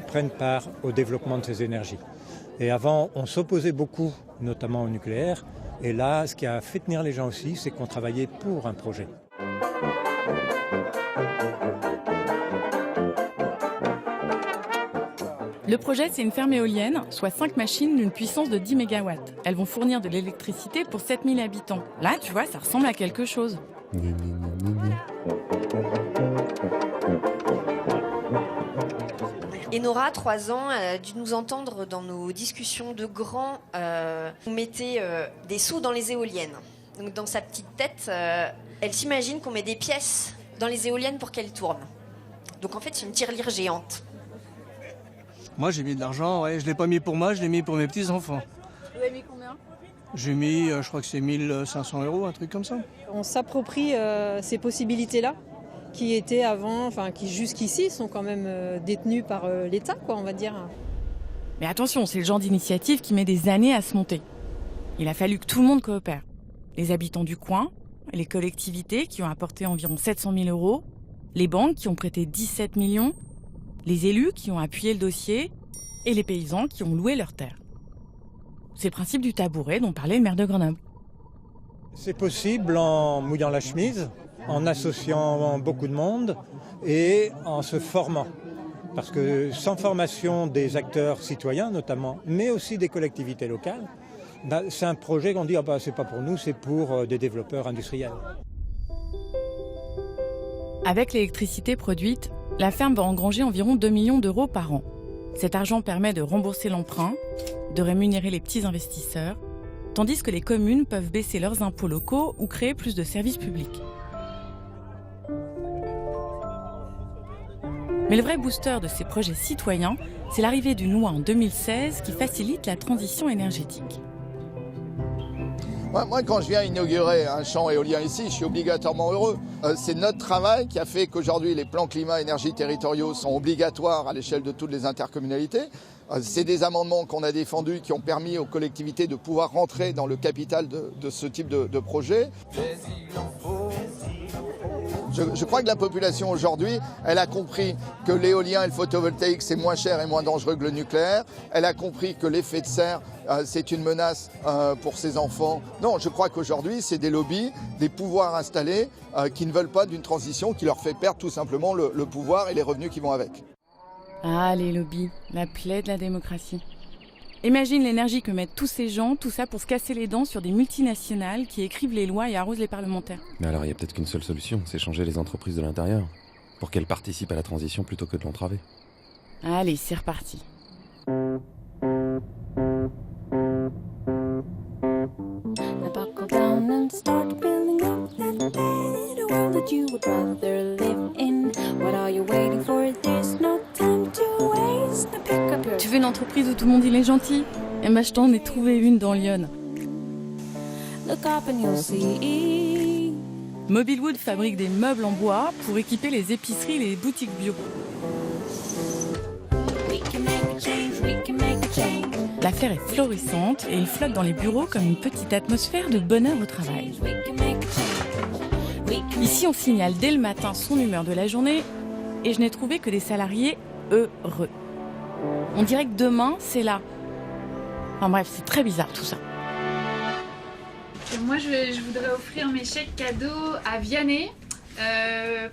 prenne part au développement de ces énergies. Et avant, on s'opposait beaucoup, notamment au nucléaire. Et là, ce qui a fait tenir les gens aussi, c'est qu'on travaillait pour un projet. Le projet, c'est une ferme éolienne, soit 5 machines d'une puissance de 10 MW. Elles vont fournir de l'électricité pour 7000 habitants. Là, tu vois, ça ressemble à quelque chose. Et Nora, 3 ans, elle a dû nous entendre dans nos discussions de grands. On mettait des sous dans les éoliennes. Donc dans sa petite tête, elle s'imagine qu'on met des pièces dans les éoliennes pour qu'elles tournent. Donc en fait, c'est une tirelire géante. Moi, j'ai mis de l'argent, ouais. Je ne l'ai pas mis pour moi, je l'ai mis pour mes petits-enfants. Vous avez mis combien ? J'ai mis, je crois que c'est 1500 €, un truc comme ça. On s'approprie ces possibilités-là, qui étaient avant, enfin qui jusqu'ici sont quand même détenues par l'État, quoi, on va dire. Mais attention, c'est le genre d'initiative qui met des années à se monter. Il a fallu que tout le monde coopère. Les habitants du coin, les collectivités qui ont apporté environ 700 000 €, les banques qui ont prêté 17 millions, les élus qui ont appuyé le dossier et les paysans qui ont loué leurs terres. C'est le principe du tabouret dont parlait le maire de Grenoble. C'est possible en mouillant la chemise, en associant beaucoup de monde et en se formant. Parce que sans formation des acteurs citoyens notamment, mais aussi des collectivités locales, c'est un projet qu'on dit c'est pas pour nous, c'est pour des développeurs industriels. Avec l'électricité produite, la ferme va engranger environ 2 millions d'euros par an. Cet argent permet de rembourser l'emprunt, de rémunérer les petits investisseurs, tandis que les communes peuvent baisser leurs impôts locaux ou créer plus de services publics. Mais le vrai booster de ces projets citoyens, c'est l'arrivée d'une loi en 2016 qui facilite la transition énergétique. Moi, quand je viens inaugurer un champ éolien ici, je suis obligatoirement heureux. C'est notre travail qui a fait qu'aujourd'hui, les plans climat-énergie territoriaux sont obligatoires à l'échelle de toutes les intercommunalités. C'est des amendements qu'on a défendus qui ont permis aux collectivités de pouvoir rentrer dans le capital de ce type de projet. Je crois que la population aujourd'hui, elle a compris que l'éolien et le photovoltaïque, c'est moins cher et moins dangereux que le nucléaire. Elle a compris que l'effet de serre, c'est une menace pour ses enfants. Non, je crois qu'aujourd'hui, c'est des lobbies, des pouvoirs installés qui ne veulent pas d'une transition qui leur fait perdre tout simplement le pouvoir et les revenus qui vont avec. Ah, les lobbies, la plaie de la démocratie. Imagine l'énergie que mettent tous ces gens, tout ça pour se casser les dents sur des multinationales qui écrivent les lois et arrosent les parlementaires. Mais alors il y a peut-être qu'une seule solution, c'est changer les entreprises de l'intérieur, pour qu'elles participent à la transition plutôt que de l'entraver. Allez, c'est reparti. Tu veux une entreprise où tout le monde il est gentil? Eh ben je t'en ai trouvé une dans Lyon. Mobilwood fabrique des meubles en bois pour équiper les épiceries et les boutiques bio. L'affaire est florissante et il flotte dans les bureaux comme une petite atmosphère de bonheur au travail. Ici, on signale dès le matin son humeur de la journée et je n'ai trouvé que des salariés heureux. On dirait que demain, c'est là. Enfin bref, c'est très bizarre tout ça. Moi, je voudrais offrir mes chèques cadeaux à Vianney.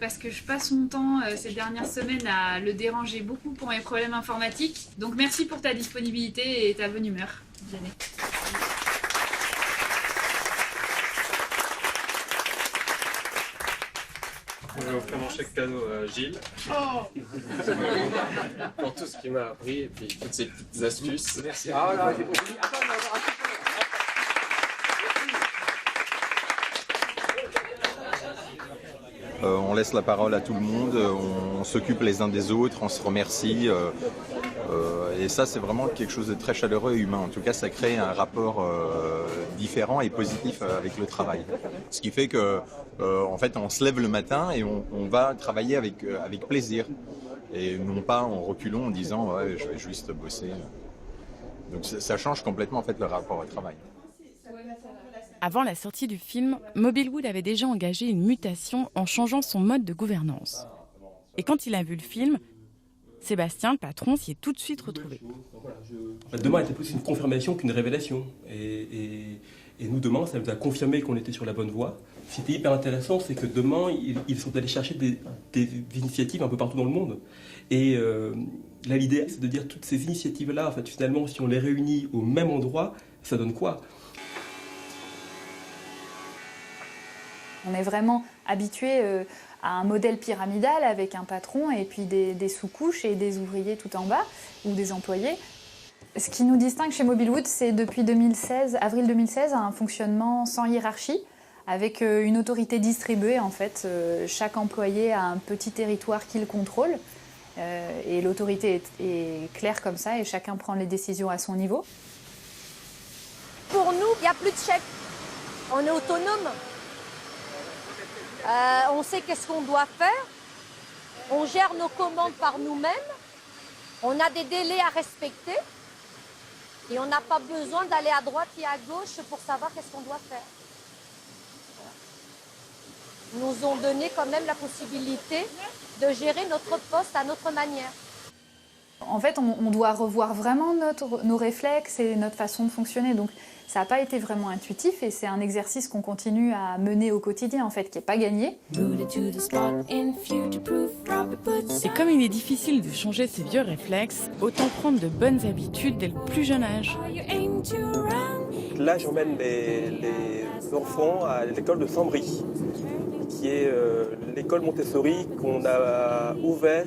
Parce que je passe mon temps ces dernières semaines à le déranger beaucoup pour mes problèmes informatiques. Donc merci pour ta disponibilité et ta bonne humeur, Vianney. Je vais offrir mon chèque cadeau à Gilles. Oh. Pour tout ce qu'il m'a appris et puis toutes ces petites astuces. Merci. Ah, là, j'ai On laisse la parole à tout le monde, on s'occupe les uns des autres, on se remercie. Et ça, c'est vraiment quelque chose de très chaleureux et humain. En tout cas, ça crée un rapport différent et positif avec le travail. Ce qui fait que, en fait, on se lève le matin et on va travailler avec plaisir. Et non pas en reculant en disant ouais, je vais juste bosser. Donc ça change complètement en fait le rapport au travail. Avant la sortie du film, Mobilwood avait déjà engagé une mutation en changeant son mode de gouvernance. Et quand il a vu le film, Sébastien, le patron, s'y est tout de suite retrouvé. Demain était plus une confirmation qu'une révélation. Et nous, demain, ça nous a confirmé qu'on était sur la bonne voie. Ce qui était hyper intéressant, c'est que demain, ils sont allés chercher des initiatives un peu partout dans le monde. Et là, l'idée, c'est de dire toutes ces initiatives-là, en fait, finalement, si on les réunit au même endroit, ça donne quoi ? On est vraiment habitué à un modèle pyramidal avec un patron et puis des sous-couches et des ouvriers tout en bas ou des employés. Ce qui nous distingue chez Mobilwood, c'est depuis 2016, avril 2016, un fonctionnement sans hiérarchie avec une autorité distribuée. En fait, chaque employé a un petit territoire qu'il contrôle et l'autorité est claire comme ça et chacun prend les décisions à son niveau. Pour nous, il n'y a plus de chèque. On est autonome. On sait qu'est-ce qu'on doit faire, on gère nos commandes par nous-mêmes, on a des délais à respecter et on n'a pas besoin d'aller à droite et à gauche pour savoir qu'est-ce qu'on doit faire. Ils nous ont donné quand même la possibilité de gérer notre poste à notre manière. En fait, on doit revoir vraiment nos réflexes et notre façon de fonctionner. Donc, ça n'a pas été vraiment intuitif et c'est un exercice qu'on continue à mener au quotidien, en fait, qui n'est pas gagné. Et comme il est difficile de changer ses vieux réflexes, autant prendre de bonnes habitudes dès le plus jeune âge. Là, j'emmène les enfants à l'école de Saint-Brie, qui est l'école Montessori qu'on a ouvert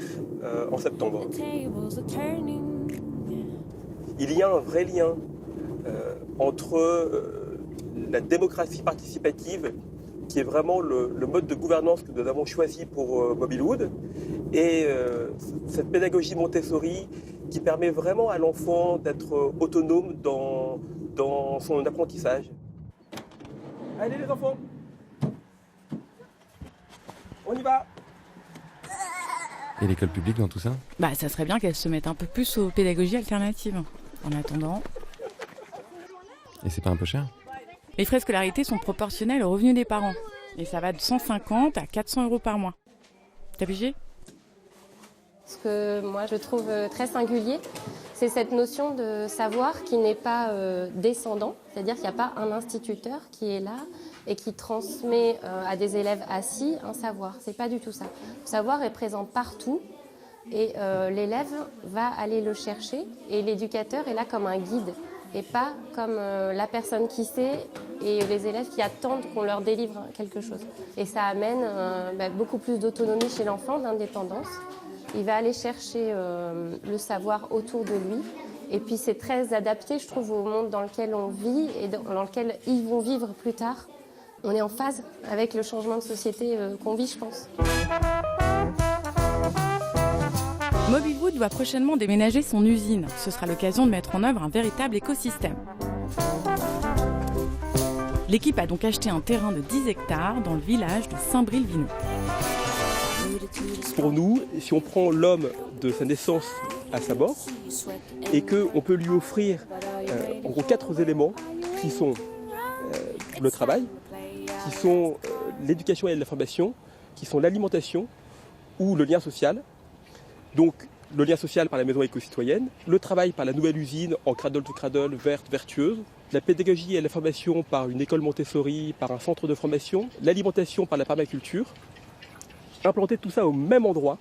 en septembre. Il y a un vrai lien entre la démocratie participative, qui est vraiment le mode de gouvernance que nous avons choisi pour Mobilwood, et cette pédagogie Montessori qui permet vraiment à l'enfant d'être autonome dans son apprentissage. Allez les enfants, on y va. Et l'école publique dans tout ça ? Bah, ça serait bien qu'elle se mette un peu plus aux pédagogies alternatives. En attendant... Et c'est pas un peu cher ? Les frais de scolarité sont proportionnels aux revenus des parents. Et ça va de 150 à 400 € par mois. T'as pigé ? Ce que moi je trouve très singulier, c'est cette notion de savoir qui n'est pas descendant. C'est-à-dire qu'il n'y a pas un instituteur qui est là et qui transmet à des élèves assis un savoir. C'est pas du tout ça. Le savoir est présent partout, et l'élève va aller le chercher et l'éducateur est là comme un guide et pas comme la personne qui sait et les élèves qui attendent qu'on leur délivre quelque chose. Et ça amène beaucoup plus d'autonomie chez l'enfant, d'indépendance. Il va aller chercher le savoir autour de lui. Et puis c'est très adapté, je trouve, au monde dans lequel on vit et dans lequel ils vont vivre plus tard. On est en phase avec le changement de société qu'on vit, je pense. Mobilwood va prochainement déménager son usine. Ce sera l'occasion de mettre en œuvre un véritable écosystème. L'équipe a donc acheté un terrain de 10 hectares dans le village de Saint-Bril-Vineux. Pour nous, si on prend l'homme de sa naissance à sa mort et qu'on peut lui offrir en gros 4 éléments qui sont le travail, qui sont l'éducation et la formation, qui sont l'alimentation ou le lien social. Donc le lien social par la maison éco-citoyenne, le travail par la nouvelle usine en cradle to cradle, verte, vertueuse, la pédagogie et la formation par une école Montessori, par un centre de formation, l'alimentation par la permaculture. Implanter tout ça au même endroit,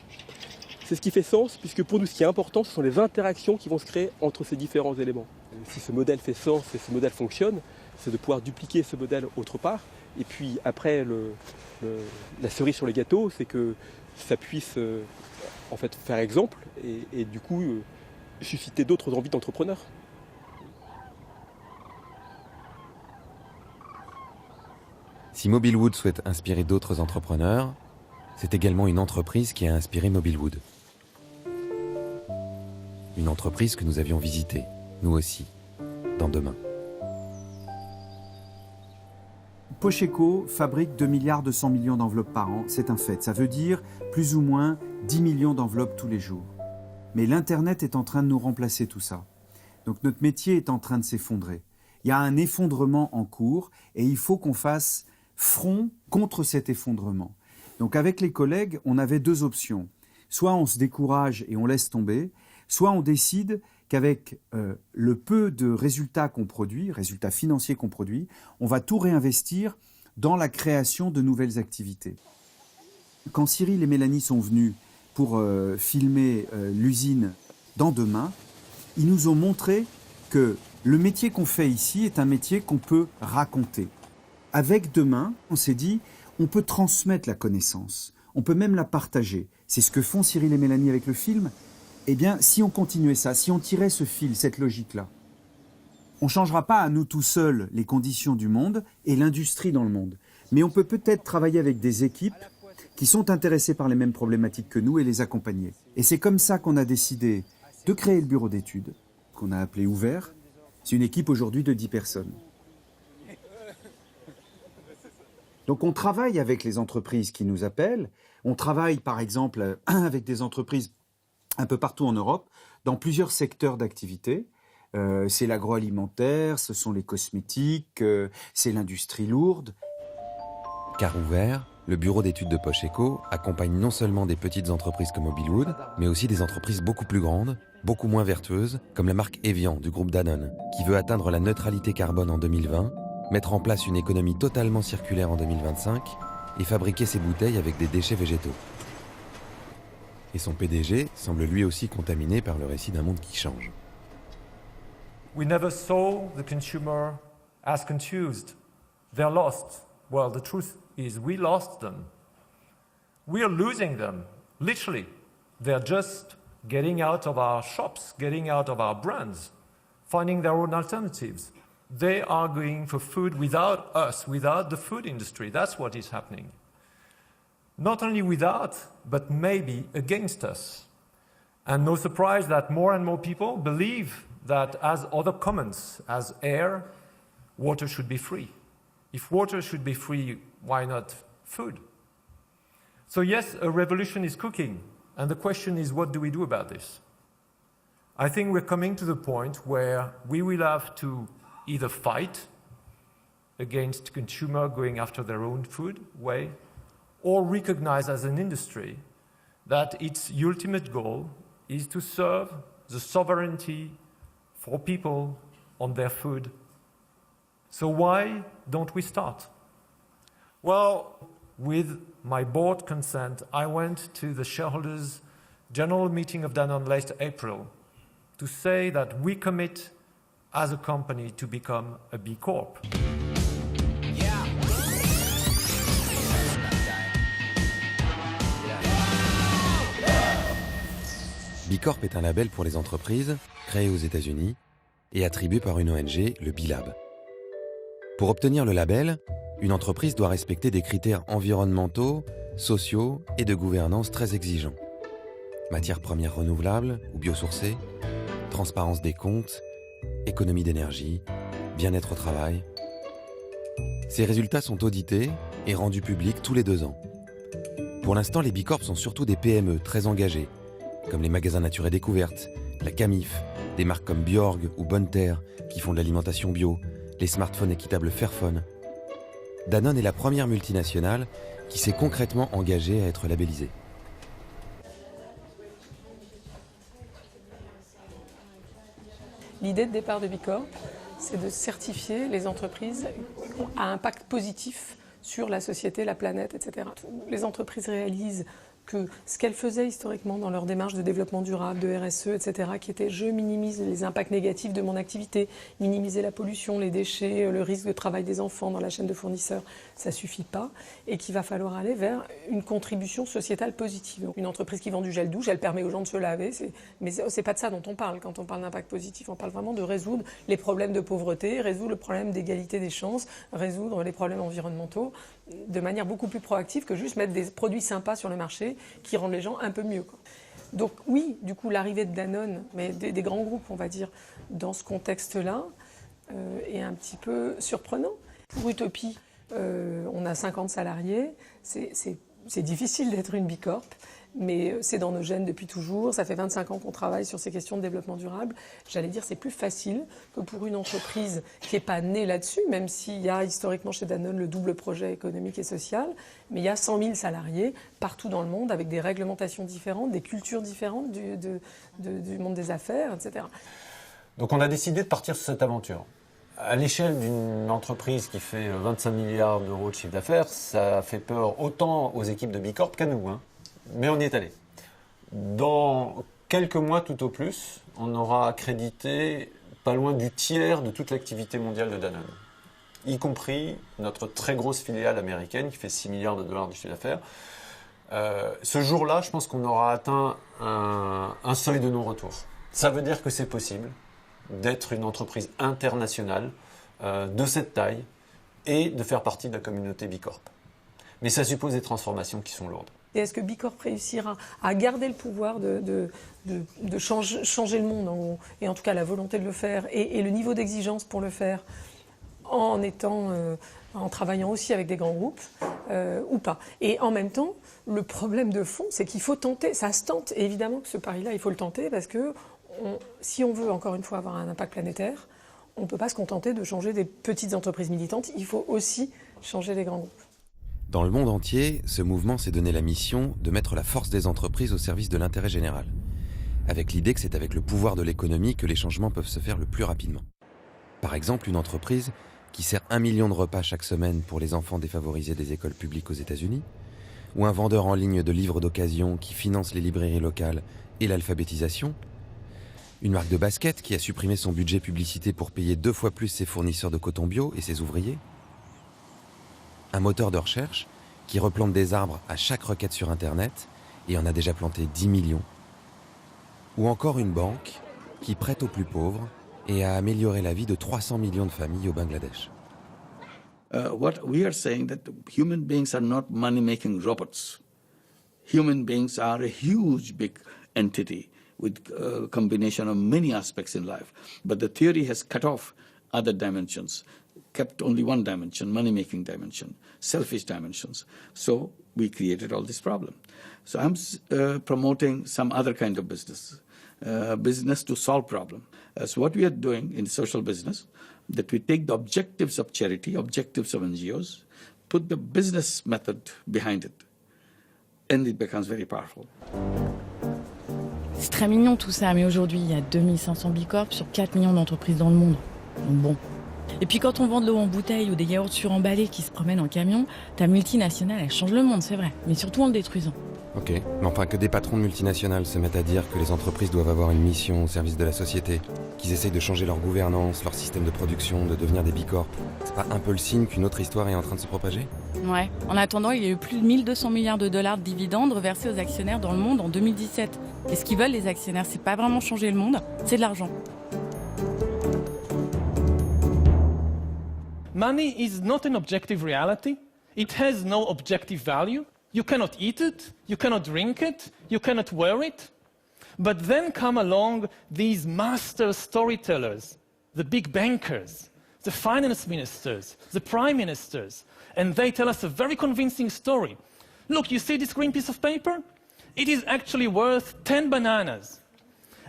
c'est ce qui fait sens, puisque pour nous ce qui est important, ce sont les interactions qui vont se créer entre ces différents éléments. Si ce modèle fait sens et ce modèle fonctionne, c'est de pouvoir dupliquer ce modèle autre part. Et puis après, la cerise sur le gâteau, c'est que ça puisse en fait faire exemple et du coup susciter d'autres envies d'entrepreneurs. Si Mobilwood souhaite inspirer d'autres entrepreneurs, c'est également une entreprise qui a inspiré Mobilwood. Une entreprise que nous avions visitée, nous aussi, dans Demain. Pocheco fabrique 2 milliards 200 millions d'enveloppes par an, c'est un fait. Ça veut dire plus ou moins 10 millions d'enveloppes tous les jours. Mais l'Internet est en train de nous remplacer tout ça. Donc notre métier est en train de s'effondrer. Il y a un effondrement en cours et il faut qu'on fasse front contre cet effondrement. Donc avec les collègues, on avait 2 options. Soit on se décourage et on laisse tomber, soit on décide qu'avec le peu de résultats qu'on produit, résultats financiers qu'on produit, on va tout réinvestir dans la création de nouvelles activités. Quand Cyril et Mélanie sont venus pour filmer l'usine dans Demain, ils nous ont montré que le métier qu'on fait ici est un métier qu'on peut raconter. Avec Demain, on s'est dit, on peut transmettre la connaissance, on peut même la partager. C'est ce que font Cyril et Mélanie avec le film. Eh bien, si on continuait ça, si on tirait ce fil, cette logique-là, on ne changera pas à nous tout seuls les conditions du monde et l'industrie dans le monde. Mais on peut peut-être travailler avec des équipes qui sont intéressées par les mêmes problématiques que nous et les accompagner. Et c'est comme ça qu'on a décidé de créer le bureau d'études, qu'on a appelé Ouvert. C'est une équipe aujourd'hui de 10 personnes. Donc on travaille avec les entreprises qui nous appellent. On travaille par exemple avec des entreprises un peu partout en Europe, dans plusieurs secteurs d'activité. C'est l'agroalimentaire, ce sont les cosmétiques, c'est l'industrie lourde. Car Ouvert, le bureau d'études de Pocheco accompagne non seulement des petites entreprises comme Mobilwood, mais aussi des entreprises beaucoup plus grandes, beaucoup moins vertueuses, comme la marque Evian du groupe Danone, qui veut atteindre la neutralité carbone en 2020, mettre en place une économie totalement circulaire en 2025 et fabriquer ses bouteilles avec des déchets végétaux. Et son PDG semble lui aussi contaminé par le récit d'un monde qui change. We never saw the consumer as confused. They're lost. Well, the truth is we lost them. We are losing them, literally. They're just getting out of our shops, getting out of our brands, finding their own alternatives. They are going for food without us, without the food industry. That's what is happening. Not only without, but maybe against us. And no surprise that more and more people believe that as other commons, as air, water should be free. If water should be free, why not food? So yes, a revolution is cooking, and the question is, what do we do about this? I think we're coming to the point where we will have to either fight against consumer going after their own food way, or recognize as an industry that its ultimate goal is to serve the sovereignty for people on their food. So why don't we start? Well, with my board consent, I went to the shareholders general meeting of Danone last April to say that we commit as a company to become a B Corp. B Corp est un label pour les entreprises, créé aux États-Unis et attribué par une ONG, le B-Lab. Pour obtenir le label, une entreprise doit respecter des critères environnementaux, sociaux et de gouvernance très exigeants. Matières premières renouvelables ou biosourcées, transparence des comptes, économie d'énergie, bien-être au travail. Ces résultats sont audités et rendus publics tous les 2 ans. Pour l'instant, les B Corp sont surtout des PME très engagées, comme les magasins Nature et Découverte, la Camif, des marques comme Bjorg ou Bonne Terre qui font de l'alimentation bio, les smartphones équitables Fairphone. Danone est la première multinationale qui s'est concrètement engagée à être labellisée. L'idée de départ de B Corp, c'est de certifier les entreprises à impact positif sur la société, la planète, etc. Les entreprises réalisent que ce qu'elles faisaient historiquement dans leur démarche de développement durable, de RSE, etc., qui était je minimise les impacts négatifs de mon activité, minimiser la pollution, les déchets, le risque de travail des enfants dans la chaîne de fournisseurs, ça ne suffit pas, et qu'il va falloir aller vers une contribution sociétale positive. Une entreprise qui vend du gel douche, elle permet aux gens de se laver, mais ce n'est pas de ça dont on parle quand on parle d'impact positif, on parle vraiment de résoudre les problèmes de pauvreté, résoudre le problème d'égalité des chances, résoudre les problèmes environnementaux de manière beaucoup plus proactive que juste mettre des produits sympas sur le marché qui rendent les gens un peu mieux, quoi. Donc oui, du coup, l'arrivée de Danone, mais des grands groupes, on va dire, dans ce contexte-là, est un petit peu surprenant. Pour Utopie, on a 50 salariés, c'est difficile d'être une B Corp, mais c'est dans nos gènes depuis toujours. Ça fait 25 ans qu'on travaille sur ces questions de développement durable. J'allais dire c'est plus facile que pour une entreprise qui n'est pas née là-dessus, même s'il y a historiquement chez Danone le double projet économique et social, mais il y a 100 000 salariés partout dans le monde avec des réglementations différentes, des cultures différentes du monde des affaires, etc. Donc on a décidé de partir sur cette aventure. À l'échelle d'une entreprise qui fait 25 milliards d'euros de chiffre d'affaires, ça fait peur autant aux équipes de B Corp qu'à nous, hein. Mais on y est allé. Dans quelques mois tout au plus, on aura accrédité pas loin du tiers de toute l'activité mondiale de Danone, y compris notre très grosse filiale américaine qui fait 6 milliards de dollars de chiffre d'affaires. Ce jour-là, je pense qu'on aura atteint un seuil de non-retour. Ça veut dire que c'est possible d'être une entreprise internationale de cette taille et de faire partie de la communauté B Corp. Mais ça suppose des transformations qui sont lourdes. Et est-ce que B Corp réussira à garder le pouvoir de changer le monde, et en tout cas la volonté de le faire, et le niveau d'exigence pour le faire, en travaillant aussi avec des grands groupes, ou pas. Et en même temps, le problème de fond, c'est qu'il faut tenter, ça se tente, et évidemment que ce pari-là, il faut le tenter, parce que si on veut, encore une fois, avoir un impact planétaire, on ne peut pas se contenter de changer des petites entreprises militantes, il faut aussi changer les grands groupes. Dans le monde entier, ce mouvement s'est donné la mission de mettre la force des entreprises au service de l'intérêt général, avec l'idée que c'est avec le pouvoir de l'économie que les changements peuvent se faire le plus rapidement. Par exemple, une entreprise qui sert 1 million de repas chaque semaine pour les enfants défavorisés des écoles publiques aux États-Unis, ou un vendeur en ligne de livres d'occasion qui finance les librairies locales et l'alphabétisation, une marque de basket qui a supprimé son budget publicité pour payer 2 fois plus ses fournisseurs de coton bio et ses ouvriers, un moteur de recherche qui replante des arbres à chaque requête sur Internet et en a déjà planté 10 millions. Ou encore une banque qui prête aux plus pauvres et a amélioré la vie de 300 millions de familles au Bangladesh. What we are saying that human beings are not money-making robots. Human beings are a huge, big entity with a combination of many aspects in life. But the theory has cut off other dimensions, kept only one dimension, money-making dimension, selfish dimensions. So we created all this problem. So I'm promoting some other kind of business, business to solve problem. So what we are doing in social business, that we take the objectives of charity, objectives of NGOs, put the business method behind it, and it becomes very powerful. C'est très mignon tout ça, mais aujourd'hui, il y a 2500 B Corp sur 4 millions d'entreprises dans le monde. Donc bon, Et puis quand on vend de l'eau en bouteille ou des yaourts suremballés qui se promènent en camion, ta multinationale, elle change le monde, c'est vrai, mais surtout en le détruisant. Ok, mais enfin que des patrons de multinationales se mettent à dire que les entreprises doivent avoir une mission au service de la société, qu'ils essayent de changer leur gouvernance, leur système de production, de devenir des bicorps, c'est pas un peu le signe qu'une autre histoire est en train de se propager ? Ouais, en attendant, il y a eu plus de 1200 milliards de dollars de dividendes reversés aux actionnaires dans le monde en 2017. Et ce qu'ils veulent les actionnaires, c'est pas vraiment changer le monde, c'est de l'argent. Money is not an objective reality. It has no objective value. You cannot eat it, you cannot drink it, you cannot wear it. But then come along these master storytellers, the big bankers, the finance ministers, the prime ministers, and they tell us a very convincing story. Look, you see this green piece of paper? It is actually worth 10 bananas.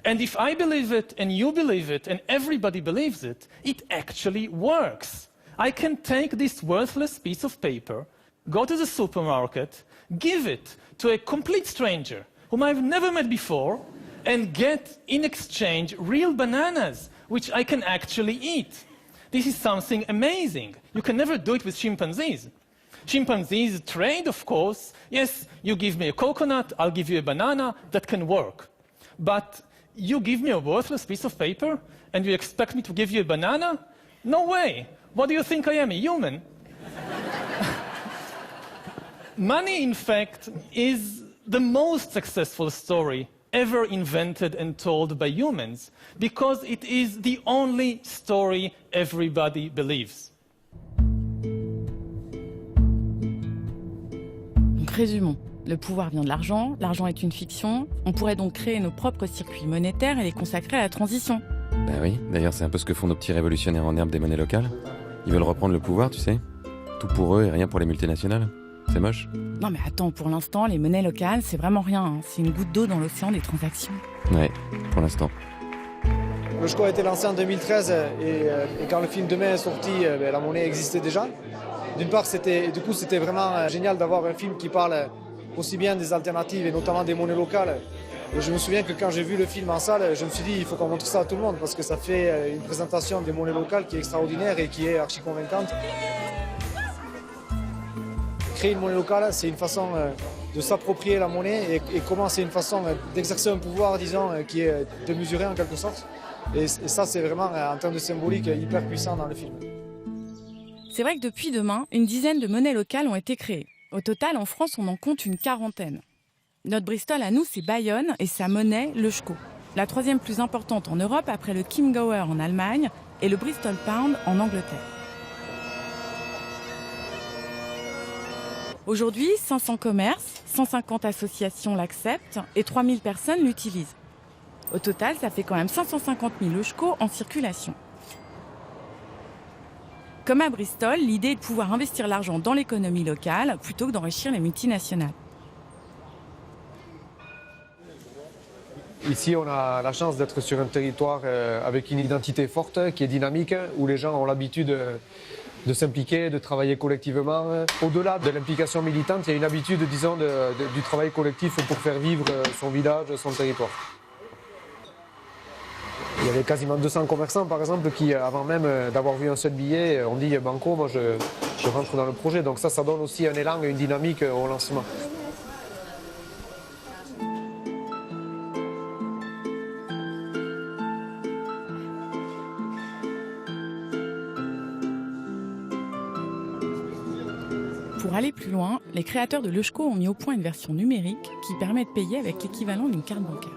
And if I believe it, and you believe it, and everybody believes it, it actually works. I can take this worthless piece of paper, go to the supermarket, give it to a complete stranger whom I've never met before, and get in exchange real bananas, which I can actually eat. This is something amazing. You can never do it with chimpanzees. Chimpanzees trade, of course. Yes, you give me a coconut, I'll give you a banana. That can work. But you give me a worthless piece of paper, and you expect me to give you a banana? No way. What do you think I am, a human? Money, in fact, is the most successful story ever invented and told by humans, because it is the only story everybody believes. Donc résumons. Le pouvoir vient de l'argent, l'argent est une fiction. On pourrait donc créer nos propres circuits monétaires et les consacrer à la transition. Bah oui, d'ailleurs c'est un peu ce que font nos petits révolutionnaires en herbe des monnaies locales. Ils veulent reprendre le pouvoir, tu sais. Tout pour eux et rien pour les multinationales. C'est moche. Non mais attends, pour l'instant, les monnaies locales, c'est vraiment rien. Hein. C'est une goutte d'eau dans l'océan des transactions. Ouais, pour l'instant. Le SCO a été lancé en 2013 et quand le film Demain est sorti, la monnaie existait déjà. D'une part, c'était vraiment génial d'avoir un film qui parle aussi bien des alternatives et notamment des monnaies locales. Et je me souviens que quand j'ai vu le film en salle, je me suis dit il faut qu'on montre ça à tout le monde parce que ça fait une présentation des monnaies locales qui est extraordinaire et qui est archi convaincante. Créer une monnaie locale, c'est une façon de s'approprier la monnaie et comment c'est une façon d'exercer un pouvoir, disons, qui est démesuré en quelque sorte. Et ça, c'est vraiment, en termes de symbolique, hyper puissant dans le film. C'est vrai que depuis demain, une dizaine de monnaies locales ont été créées. Au total, en France, on en compte une quarantaine. Notre Bristol à nous, c'est Bayonne et sa monnaie, le SCO. La troisième plus importante en Europe après le Kim Gower en Allemagne et le Bristol Pound en Angleterre. Aujourd'hui, 500 commerces, 150 associations l'acceptent et 3000 personnes l'utilisent. Au total, ça fait quand même 550 000 euskos en circulation. Comme à Bristol, l'idée est de pouvoir investir l'argent dans l'économie locale plutôt que d'enrichir les multinationales. Ici, on a la chance d'être sur un territoire avec une identité forte, qui est dynamique, où les gens ont l'habitude de s'impliquer, de travailler collectivement. Au-delà de l'implication militante, il y a une habitude, disons, du travail collectif pour faire vivre son village, son territoire. Il y avait quasiment 200 commerçants, par exemple, qui, avant même d'avoir vu un seul billet, ont dit « Banco, moi je rentre dans le projet ». Donc ça donne aussi un élan et une dynamique au lancement. Pour aller plus loin, les créateurs de l'Eusko ont mis au point une version numérique qui permet de payer avec l'équivalent d'une carte bancaire.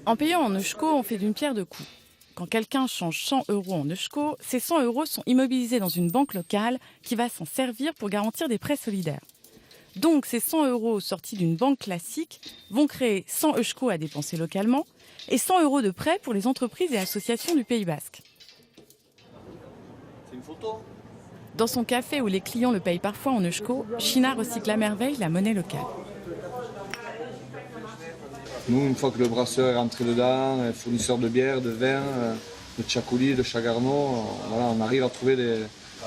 En payant en Eusko, on fait d'une pierre deux coups. Quand quelqu'un change 100 € en Eusko, ces 100 € sont immobilisés dans une banque locale qui va s'en servir pour garantir des prêts solidaires. Donc ces 100 € sortis d'une banque classique vont créer 100 Eusko à dépenser localement et 100 € de prêts pour les entreprises et associations du Pays Basque. C'est une photo. Dans son café où les clients le payent parfois en Eusko, China recycle à merveille la monnaie locale. Nous, une fois que le brasseur est rentré dedans, fournisseur de bière, de vin, de tchakoli, de chagarno, voilà, on arrive à trouver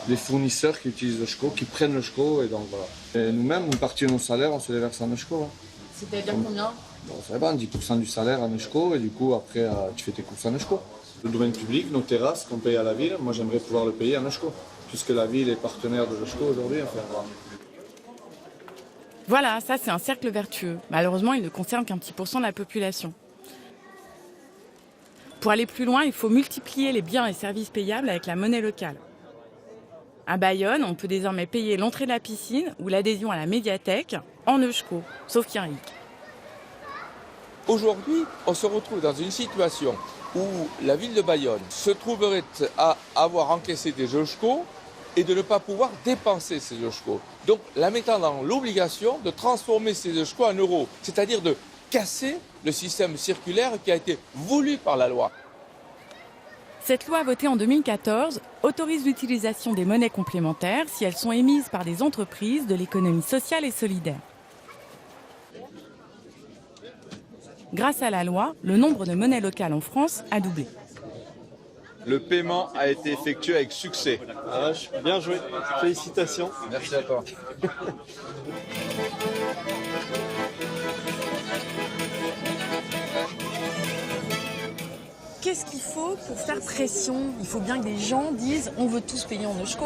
des fournisseurs qui utilisent le SCO, qui prennent le SCO, et donc voilà. Et nous-mêmes, une partie de nos salaires, on se les verse en SCO. Hein. C'est-à-dire combien? Bon, ça va, 10% du salaire en SCO, et du coup, après, tu fais tes courses en SCO. Le domaine public, nos terrasses qu'on paye à la ville, moi j'aimerais pouvoir le payer en SCO, puisque la ville est partenaire de l'ESCO aujourd'hui. Enfin, Voilà, ça c'est un cercle vertueux. Malheureusement, il ne concerne qu'un petit pourcent de la population. Pour aller plus loin, il faut multiplier les biens et services payables avec la monnaie locale. À Bayonne, on peut désormais payer l'entrée de la piscine ou l'adhésion à la médiathèque en eusko, sauf qu'il y a un hic. Aujourd'hui, on se retrouve dans une situation où la ville de Bayonne se trouverait à avoir encaissé des eusko et de ne pas pouvoir dépenser ces eusko. Donc la mettant dans l'obligation de transformer ces eusko en euros, c'est-à-dire de casser le système circulaire qui a été voulu par la loi. Cette loi votée en 2014 autorise l'utilisation des monnaies complémentaires si elles sont émises par des entreprises de l'économie sociale et solidaire. Grâce à la loi, le nombre de monnaies locales en France a doublé. Le paiement a été effectué avec succès. Ah, bien joué, félicitations. Merci à toi. Qu'est-ce qu'il faut pour faire pression? Il faut bien que des gens disent on veut tous payer en eusko.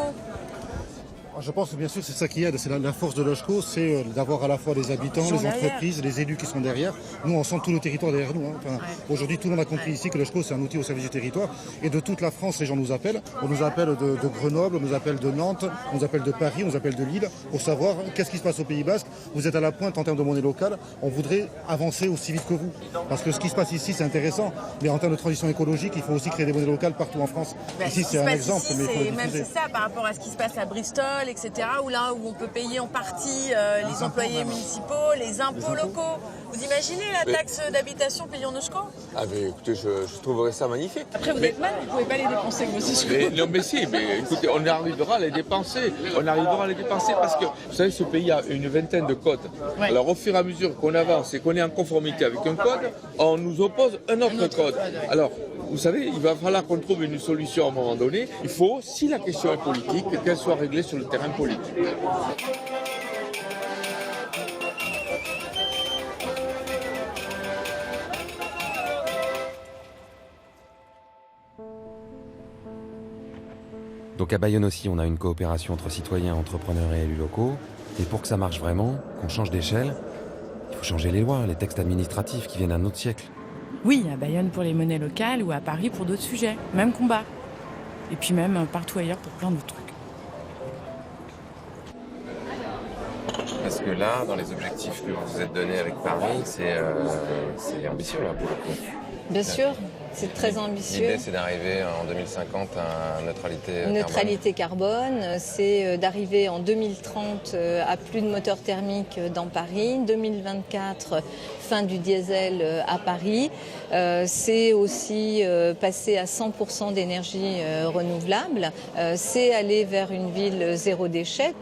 Je pense que bien sûr c'est ça qui aide, c'est la force de l'ESCO, c'est d'avoir à la fois les habitants, les entreprises, les élus qui sont derrière. Nous on sent tout le territoire derrière nous. Hein. Enfin, aujourd'hui tout le monde a compris ici que l'ESCO c'est un outil au service du territoire. Et de toute la France les gens nous appellent. On nous appelle de Grenoble, on nous appelle de Nantes, on nous appelle de Paris, on nous appelle de Lille pour savoir qu'est-ce qui se passe au Pays Basque. Vous êtes à la pointe en termes de monnaie locale, on voudrait avancer aussi vite que vous. Parce que ce qui se passe ici c'est intéressant, mais en termes de transition écologique il faut aussi créer des monnaies locales partout en France. Ici c'est un exemple. Ici, mais il faut le même diffuser. c'est ça par rapport à ce qui se passe à Bristol, etc. Où là où on peut payer en partie les employés municipaux, les impôts locaux. Vous imaginez la taxe d'habitation payée en eusko? Ah mais écoutez, je trouverais ça magnifique. Après vous êtes mal, vous ne pouvez pas les dépenser vos eusko. Non mais si, mais écoutez, on arrivera à les dépenser. On arrivera à les dépenser parce que, vous savez, ce pays a une vingtaine de codes. Ouais. Alors au fur et à mesure qu'on avance et qu'on est en conformité avec un code, on nous oppose un autre code. Alors, vous savez, il va falloir qu'on trouve une solution à un moment donné. Il faut, si la question est politique, qu'elle soit réglée sur le terrain politique. Donc à Bayonne aussi, on a une coopération entre citoyens, entrepreneurs et élus locaux. Et pour que ça marche vraiment, qu'on change d'échelle, il faut changer les lois, les textes administratifs qui viennent d'un autre siècle. Oui, à Bayonne pour les monnaies locales ou à Paris pour d'autres sujets. Même combat. Et puis même partout ailleurs pour plein d'autres trucs. Parce que là, dans les objectifs que vous vous êtes donnés avec Paris, c'est ambitieux là pour le coup. Bien sûr, c'est très ambitieux. L'idée, c'est d'arriver en 2050 à neutralité carbone. C'est d'arriver en 2030 à plus de moteurs thermiques dans Paris. 2024, fin du diesel à Paris. C'est aussi passer à 100% d'énergie renouvelable. C'est aller vers une ville zéro déchet.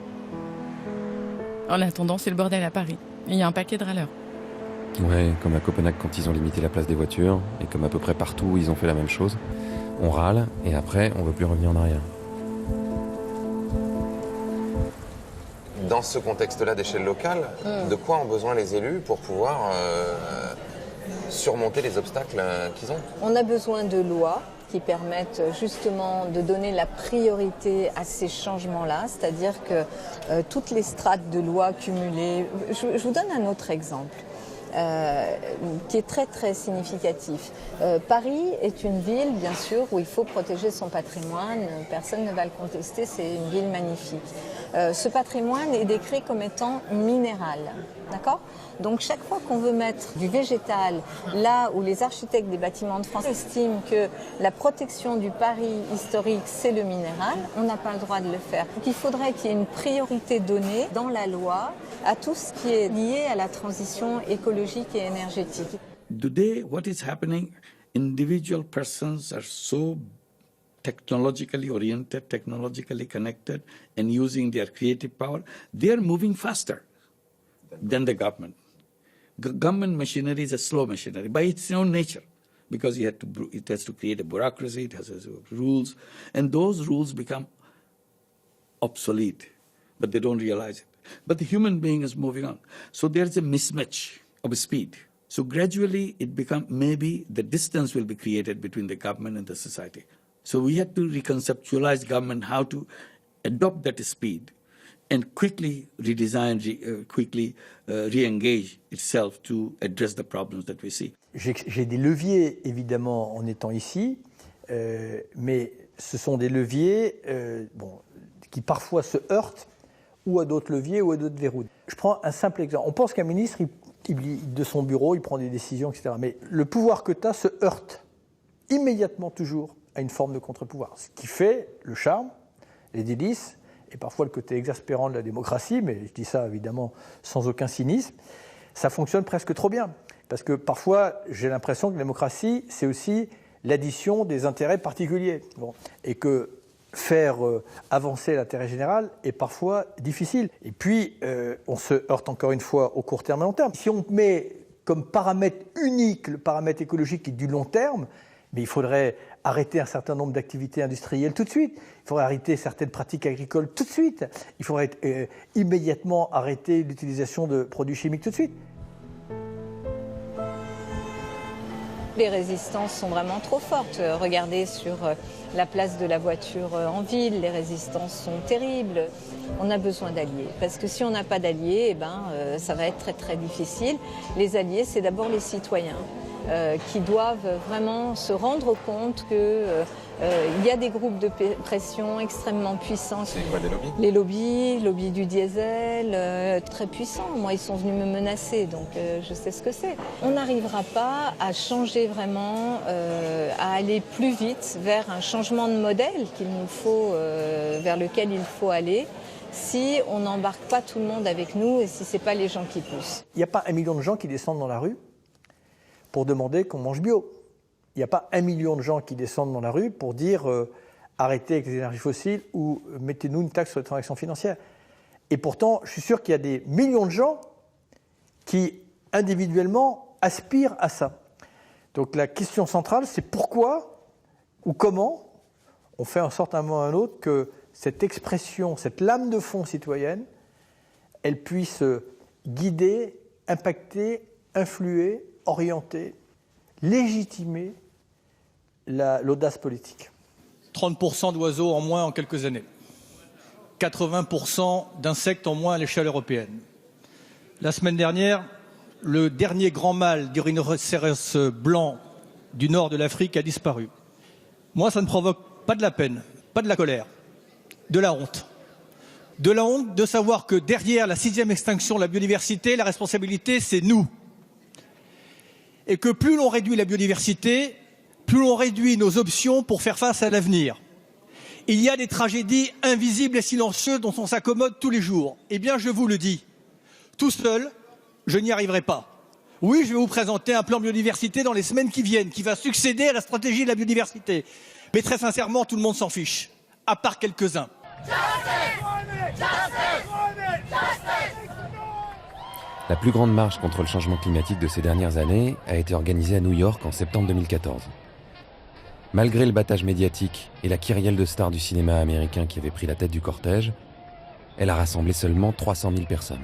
En attendant, c'est le bordel à Paris. Il y a un paquet de râleurs. Ouais, comme à Copenhague quand ils ont limité la place des voitures, et comme à peu près partout où ils ont fait la même chose. On râle, et après, on veut plus revenir en arrière. Dans ce contexte-là d'échelle locale, de quoi ont besoin les élus pour pouvoir surmonter les obstacles qu'ils ont? On a besoin de lois qui permettent justement de donner la priorité à ces changements-là, c'est-à-dire que toutes les strates de lois cumulées... Je vous donne un autre exemple. Qui est très très significatif. Paris est une ville, bien sûr, où il faut protéger son patrimoine, personne ne va le contester, c'est une ville magnifique. Ce patrimoine est décrit comme étant minéral, d'accord ? Donc chaque fois qu'on veut mettre du végétal, là où les architectes des bâtiments de France estiment que la protection du Paris historique, c'est le minéral, on n'a pas le droit de le faire. Donc il faudrait qu'il y ait une priorité donnée dans la loi à tout ce qui est lié à la transition écologique et énergétique. Today, what is happening, individual persons are so technologically oriented, technologically connected, and using their creative power, they are moving faster than the government. Government machinery is a slow machinery by its own nature, because it has to create a bureaucracy, it has rules, and those rules become obsolete, but they don't realize it. But the human being is moving on. So there's a mismatch of speed. So gradually maybe the distance will be created between the government and the society. So we have to reconceptualize government, how to adopt that speed and quickly redesign, re-engage itself to address the problems that we see. J'ai des leviers, évidemment, en étant ici, mais ce sont des leviers qui parfois se heurtent ou à d'autres leviers ou à d'autres verrous. Je prends un simple exemple. On pense qu'un ministre, de son bureau, il prend des décisions, etc. Mais le pouvoir que tu as se heurte immédiatement toujours à une forme de contre-pouvoir. Ce qui fait le charme, les délices, et parfois le côté exaspérant de la démocratie, mais je dis ça évidemment sans aucun cynisme, ça fonctionne presque trop bien. Parce que parfois, j'ai l'impression que la démocratie, c'est aussi l'addition des intérêts particuliers. Bon. Et que faire avancer l'intérêt général est parfois difficile. Et puis, on se heurte encore une fois au court terme et long terme. Si on met comme paramètre unique le paramètre écologique qui est du long terme, mais il faudrait arrêter un certain nombre d'activités industrielles tout de suite. Il faudrait arrêter certaines pratiques agricoles tout de suite. Il faudrait immédiatement arrêter l'utilisation de produits chimiques tout de suite. Les résistances sont vraiment trop fortes. Regardez sur la place de la voiture en ville, les résistances sont terribles. On a besoin d'alliés, parce que si on n'a pas d'alliés, ça va être très très difficile. Les alliés, c'est d'abord les citoyens qui doivent vraiment se rendre compte que il y a des groupes de pression extrêmement puissants. C'est quoi, les lobbies lobby du diesel, très puissants. Moi, ils sont venus me menacer, donc je sais ce que c'est. On n'arrivera pas à changer vraiment, à aller plus vite vers un changement de modèle qu'il nous faut, vers lequel il faut aller, si on n'embarque pas tout le monde avec nous et si ce n'est pas les gens qui poussent. Il n'y a pas 1 million de gens qui descendent dans la rue pour demander qu'on mange bio. Il n'y a pas 1 million de gens qui descendent dans la rue pour dire arrêtez avec les énergies fossiles ou mettez-nous une taxe sur les transactions financières. Et pourtant, je suis sûr qu'il y a des millions de gens qui, individuellement, aspirent à ça. Donc la question centrale, c'est pourquoi ou comment on fait en sorte à un moment ou à un autre que cette expression, cette lame de fond citoyenne, elle puisse guider, impacter, influer, orienter, légitimer l'audace politique. 30% d'oiseaux en moins en quelques années. 80% d'insectes en moins à l'échelle européenne. La semaine dernière, le dernier grand mâle du rhinocéros blanc du nord de l'Afrique a disparu. Moi, ça ne provoque pas de la peine, pas de la colère, de la honte. De la honte de savoir que derrière la 6e extinction de la biodiversité, la responsabilité, c'est nous. Et que plus l'on réduit la biodiversité, plus l'on réduit nos options pour faire face à l'avenir. Il y a des tragédies invisibles et silencieuses dont on s'accommode tous les jours. Eh bien, je vous le dis, tout seul, je n'y arriverai pas. Oui, je vais vous présenter un plan biodiversité dans les semaines qui viennent, qui va succéder à la stratégie de la biodiversité. Mais très sincèrement, tout le monde s'en fiche, à part quelques-uns. La plus grande marche contre le changement climatique de ces dernières années a été organisée à New York en septembre 2014. Malgré le battage médiatique et la kyrielle de stars du cinéma américain qui avait pris la tête du cortège, elle a rassemblé seulement 300 000 personnes.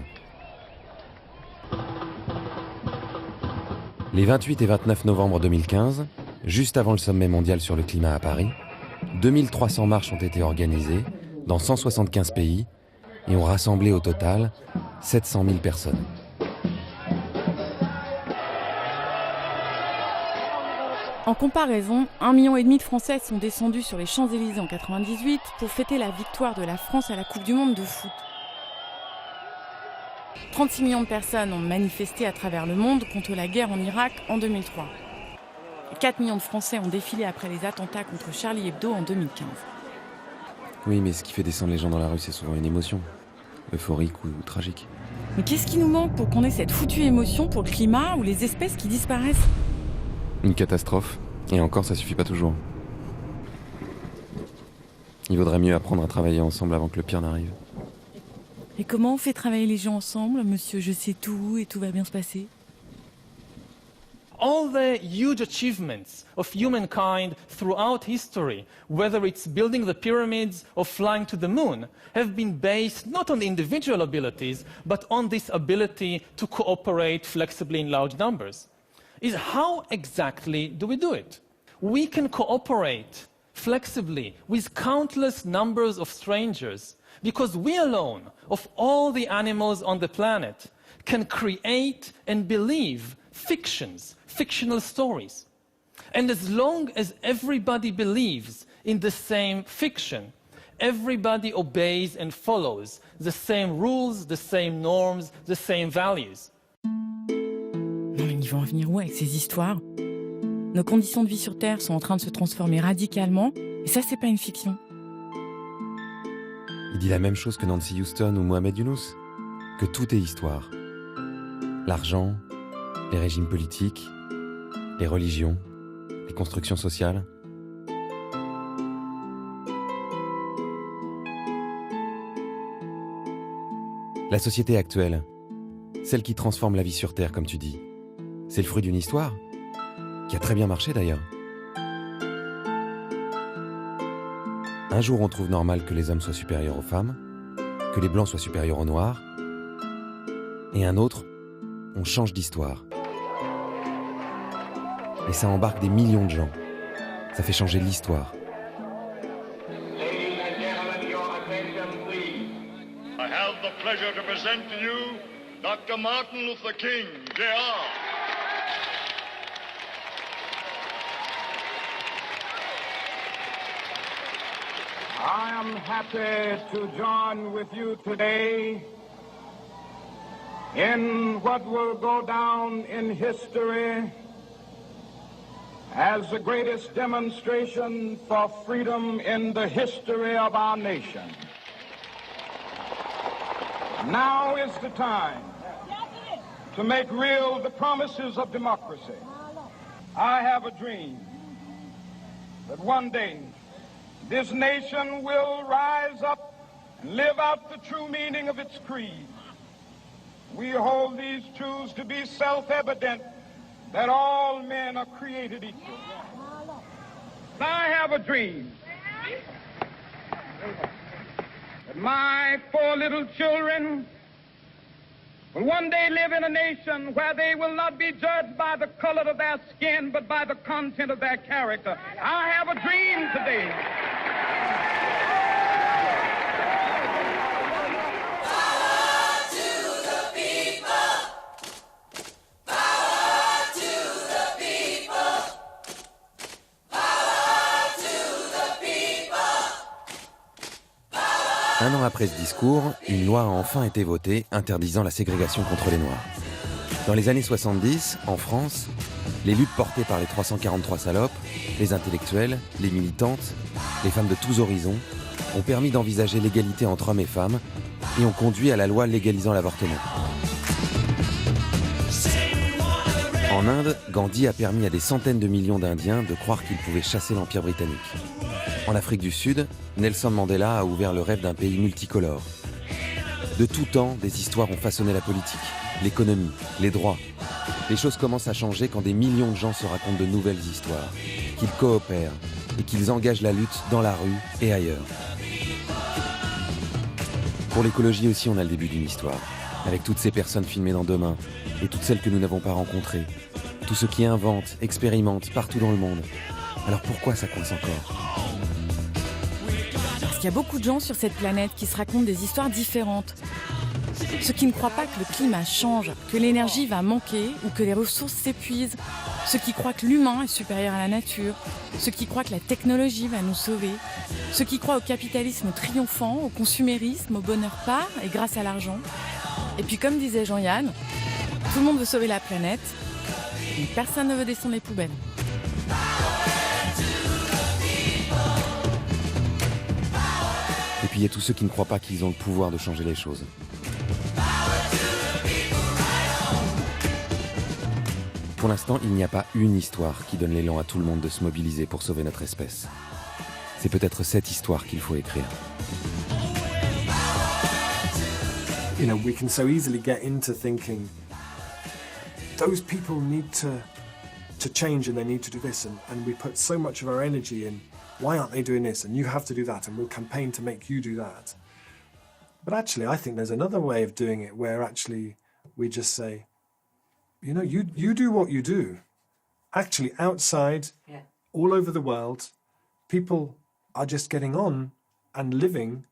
Les 28 et 29 novembre 2015, juste avant le sommet mondial sur le climat à Paris, 2300 marches ont été organisées dans 175 pays et ont rassemblé au total 700 000 personnes. En comparaison, 1,5 million de Français sont descendus sur les Champs-Élysées en 1998 pour fêter la victoire de la France à la Coupe du Monde de foot. 36 millions de personnes ont manifesté à travers le monde contre la guerre en Irak en 2003. 4 millions de Français ont défilé après les attentats contre Charlie Hebdo en 2015. Oui, mais ce qui fait descendre les gens dans la rue, c'est souvent une émotion, euphorique ou tragique. Mais qu'est-ce qui nous manque pour qu'on ait cette foutue émotion pour le climat ou les espèces qui disparaissent ? Une catastrophe. Et encore, ça suffit pas toujours. Il vaudrait mieux apprendre à travailler ensemble avant que le pire n'arrive. Et comment on fait travailler les gens ensemble, monsieur je sais tout et tout va bien se passer ? all the huge achievements of humankind throughout history, whether it's building the pyramids or flying to the moon, have been based not on individual abilities, but on this ability to cooperate flexibly in large numbers. Is how exactly do we do it? We can cooperate flexibly with countless numbers of strangers because we alone, of all the animals on the planet, can create and believe fictional stories. And as long as everybody believes in the same fiction, everybody obeys and follows the same rules, the same norms, the same values. Non mais ils vont en venir où avec ces histoires? Nos conditions de vie sur Terre sont en train de se transformer radicalement, et ça c'est pas une fiction. Il dit la même chose que Nancy Houston ou Mohamed Younous, que tout est histoire. L'argent, les régimes politiques, les religions, les constructions sociales. La société actuelle, celle qui transforme la vie sur Terre, comme tu dis, c'est le fruit d'une histoire, qui a très bien marché d'ailleurs. Un jour, on trouve normal que les hommes soient supérieurs aux femmes, que les blancs soient supérieurs aux noirs, et un autre, on change d'histoire. Et ça embarque des millions de gens. Ça fait changer l'histoire. I have the pleasure to present to you Dr. Martin Luther King, Jr. I am happy to join with you today in what will go down in history as the greatest demonstration for freedom in the history of our nation. Now is the time to make real the promises of democracy. I have a dream that one day this nation will rise up and live out the true meaning of its creed. We hold these truths to be self-evident, that all men are created equal. I have a dream that my 4 little children will one day live in a nation where they will not be judged by the color of their skin, but by the content of their character. I have a dream today. Un an après ce discours, une loi a enfin été votée interdisant la ségrégation contre les Noirs. Dans les années 70, en France, les luttes portées par les 343 salopes, les intellectuels, les militantes, les femmes de tous horizons, ont permis d'envisager l'égalité entre hommes et femmes et ont conduit à la loi légalisant l'avortement. En Inde, Gandhi a permis à des centaines de millions d'Indiens de croire qu'ils pouvaient chasser l'Empire britannique. En Afrique du Sud, Nelson Mandela a ouvert le rêve d'un pays multicolore. De tout temps, des histoires ont façonné la politique, l'économie, les droits. Les choses commencent à changer quand des millions de gens se racontent de nouvelles histoires, qu'ils coopèrent et qu'ils engagent la lutte dans la rue et ailleurs. Pour l'écologie aussi, on a le début d'une histoire, avec toutes ces personnes filmées dans Demain et toutes celles que nous n'avons pas rencontrées, tous ceux qui inventent, expérimentent partout dans le monde. Alors pourquoi ça coince encore ? Il y a beaucoup de gens sur cette planète qui se racontent des histoires différentes. Ceux qui ne croient pas que le climat change, que l'énergie va manquer ou que les ressources s'épuisent. Ceux qui croient que l'humain est supérieur à la nature. Ceux qui croient que la technologie va nous sauver. Ceux qui croient au capitalisme triomphant, au consumérisme, au bonheur par et grâce à l'argent. Et puis comme disait Jean-Yann, tout le monde veut sauver la planète, mais personne ne veut descendre les poubelles. Et puis il y a tous ceux qui ne croient pas qu'ils ont le pouvoir de changer les choses. Pour l'instant, il n'y a pas une histoire qui donne l'élan à tout le monde de se mobiliser pour sauver notre espèce. C'est peut-être cette histoire qu'il faut écrire. You know, we can so easily get into thinking those people need to to change and they need to do this, and we put so much of our energy in, why aren't they doing this, and you have to do that, and we'll campaign to make you do that. But actually, I think there's another way of doing it where actually we just say, you know, you do what you do. Actually, outside, all over the world, people are just getting on and living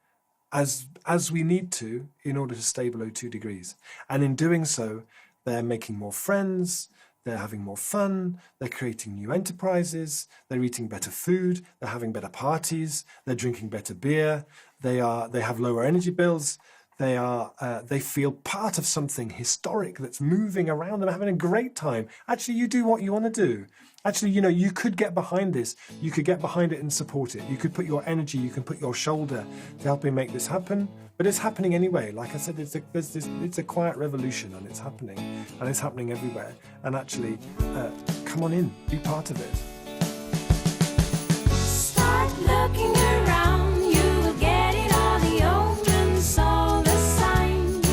as we need to in order to stay below 2 degrees. And in doing so, they're making more friends, they're having more fun, they're creating new enterprises, they're eating better food, they're having better parties, they're drinking better beer, they have lower energy bills, they feel part of something historic that's moving around them, having a great time. Actually, you do what you want to do. Actually, you know, you could get behind this. You could get behind it and support it. You could put your energy, you can put your shoulder to help me make this happen. But it's happening anyway. Like I said, it's a quiet revolution, and it's happening everywhere. And actually, come on in, be part of it. Start looking around, you will get it, all the omens, all the signs.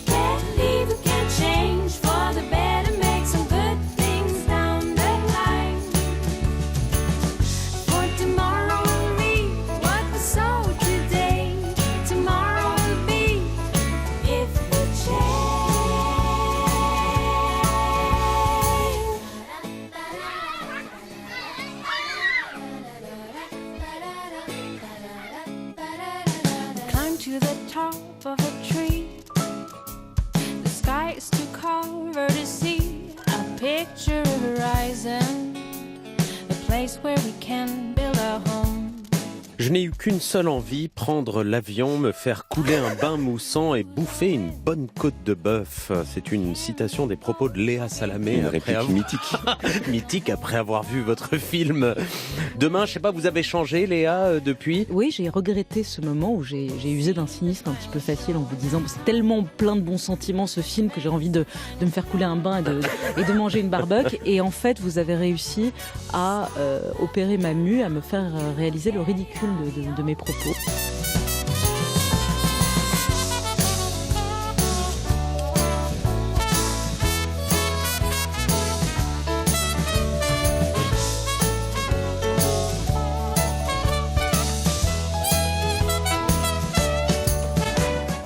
Can't leave, you can't change for the better, make some good things down the line. For tomorrow will reap what we sow today. Tomorrow will be if we change. Climb to the top of a tree. The sky is too cover to see. A picture of a horizon, a place where we can build our home. Je n'ai eu qu'une seule envie, prendre l'avion, me faire couler un bain moussant et bouffer une bonne côte de bœuf. C'est une citation des propos de Léa Salamé. Une réplique mythique. Mythique après avoir vu votre film. Demain, je sais pas, vous avez changé, Léa, depuis ? Oui, j'ai regretté ce moment où j'ai usé d'un cynisme un petit peu facile en vous disant c'est tellement plein de bons sentiments ce film que j'ai envie de me faire couler un bain et de manger une barbecue. Et en fait, vous avez réussi à opérer ma mue, à me faire réaliser le ridicule de mes propos.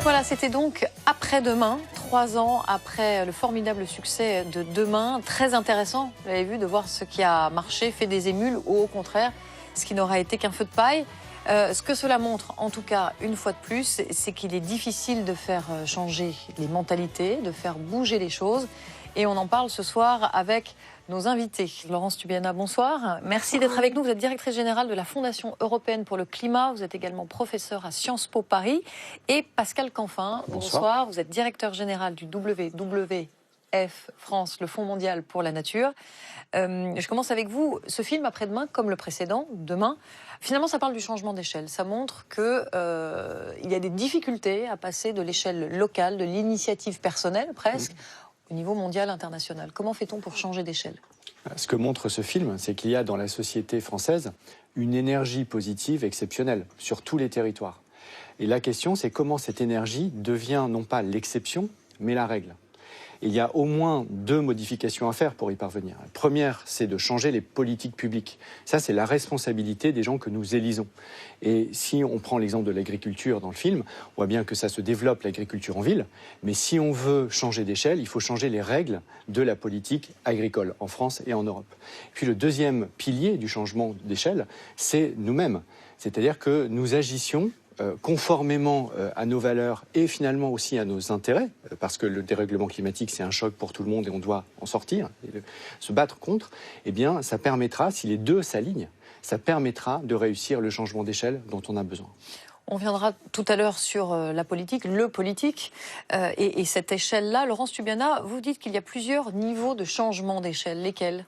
Voilà, c'était donc après-demain, 3 ans après le formidable succès de Demain. Très intéressant, vous l'avez vu, de voir ce qui a marché, fait des émules, ou au contraire, ce qui n'aura été qu'un feu de paille. Ce que cela montre, en tout cas, une fois de plus, c'est qu'il est difficile de faire changer les mentalités, de faire bouger les choses. Et on en parle ce soir avec nos invités. Laurence Tubiana, bonsoir. Merci d'être avec nous. Vous êtes directrice générale de la Fondation européenne pour le climat. Vous êtes également professeur à Sciences Po Paris. Et Pascal Canfin, bonsoir. Vous êtes directeur général du WWF France, le Fonds mondial pour la nature. Je commence avec vous. Ce film, Après-demain, comme le précédent, Demain, finalement, ça parle du changement d'échelle. Ça montre qu'il y a des difficultés à passer de l'échelle locale, de l'initiative personnelle presque, au niveau mondial, international. Comment fait-on pour changer d'échelle ? Ce que montre ce film, c'est qu'il y a dans la société française une énergie positive exceptionnelle sur tous les territoires. Et la question, c'est comment cette énergie devient non pas l'exception, mais la règle. Il y a au moins 2 modifications à faire pour y parvenir. La première, c'est de changer les politiques publiques. Ça, c'est la responsabilité des gens que nous élisons. Et si on prend l'exemple de l'agriculture dans le film, on voit bien que ça se développe, l'agriculture en ville. Mais si on veut changer d'échelle, il faut changer les règles de la politique agricole en France et en Europe. Puis le deuxième pilier du changement d'échelle, c'est nous-mêmes. C'est-à-dire que nous agissions conformément à nos valeurs et finalement aussi à nos intérêts, parce que le dérèglement climatique, c'est un choc pour tout le monde et on doit en sortir, et se battre contre, eh bien, ça permettra, si les deux s'alignent, ça permettra de réussir le changement d'échelle dont on a besoin. On viendra tout à l'heure sur la politique, le politique, et cette échelle-là. Laurence Tubiana, vous dites qu'il y a plusieurs niveaux de changement d'échelle. Lesquels ?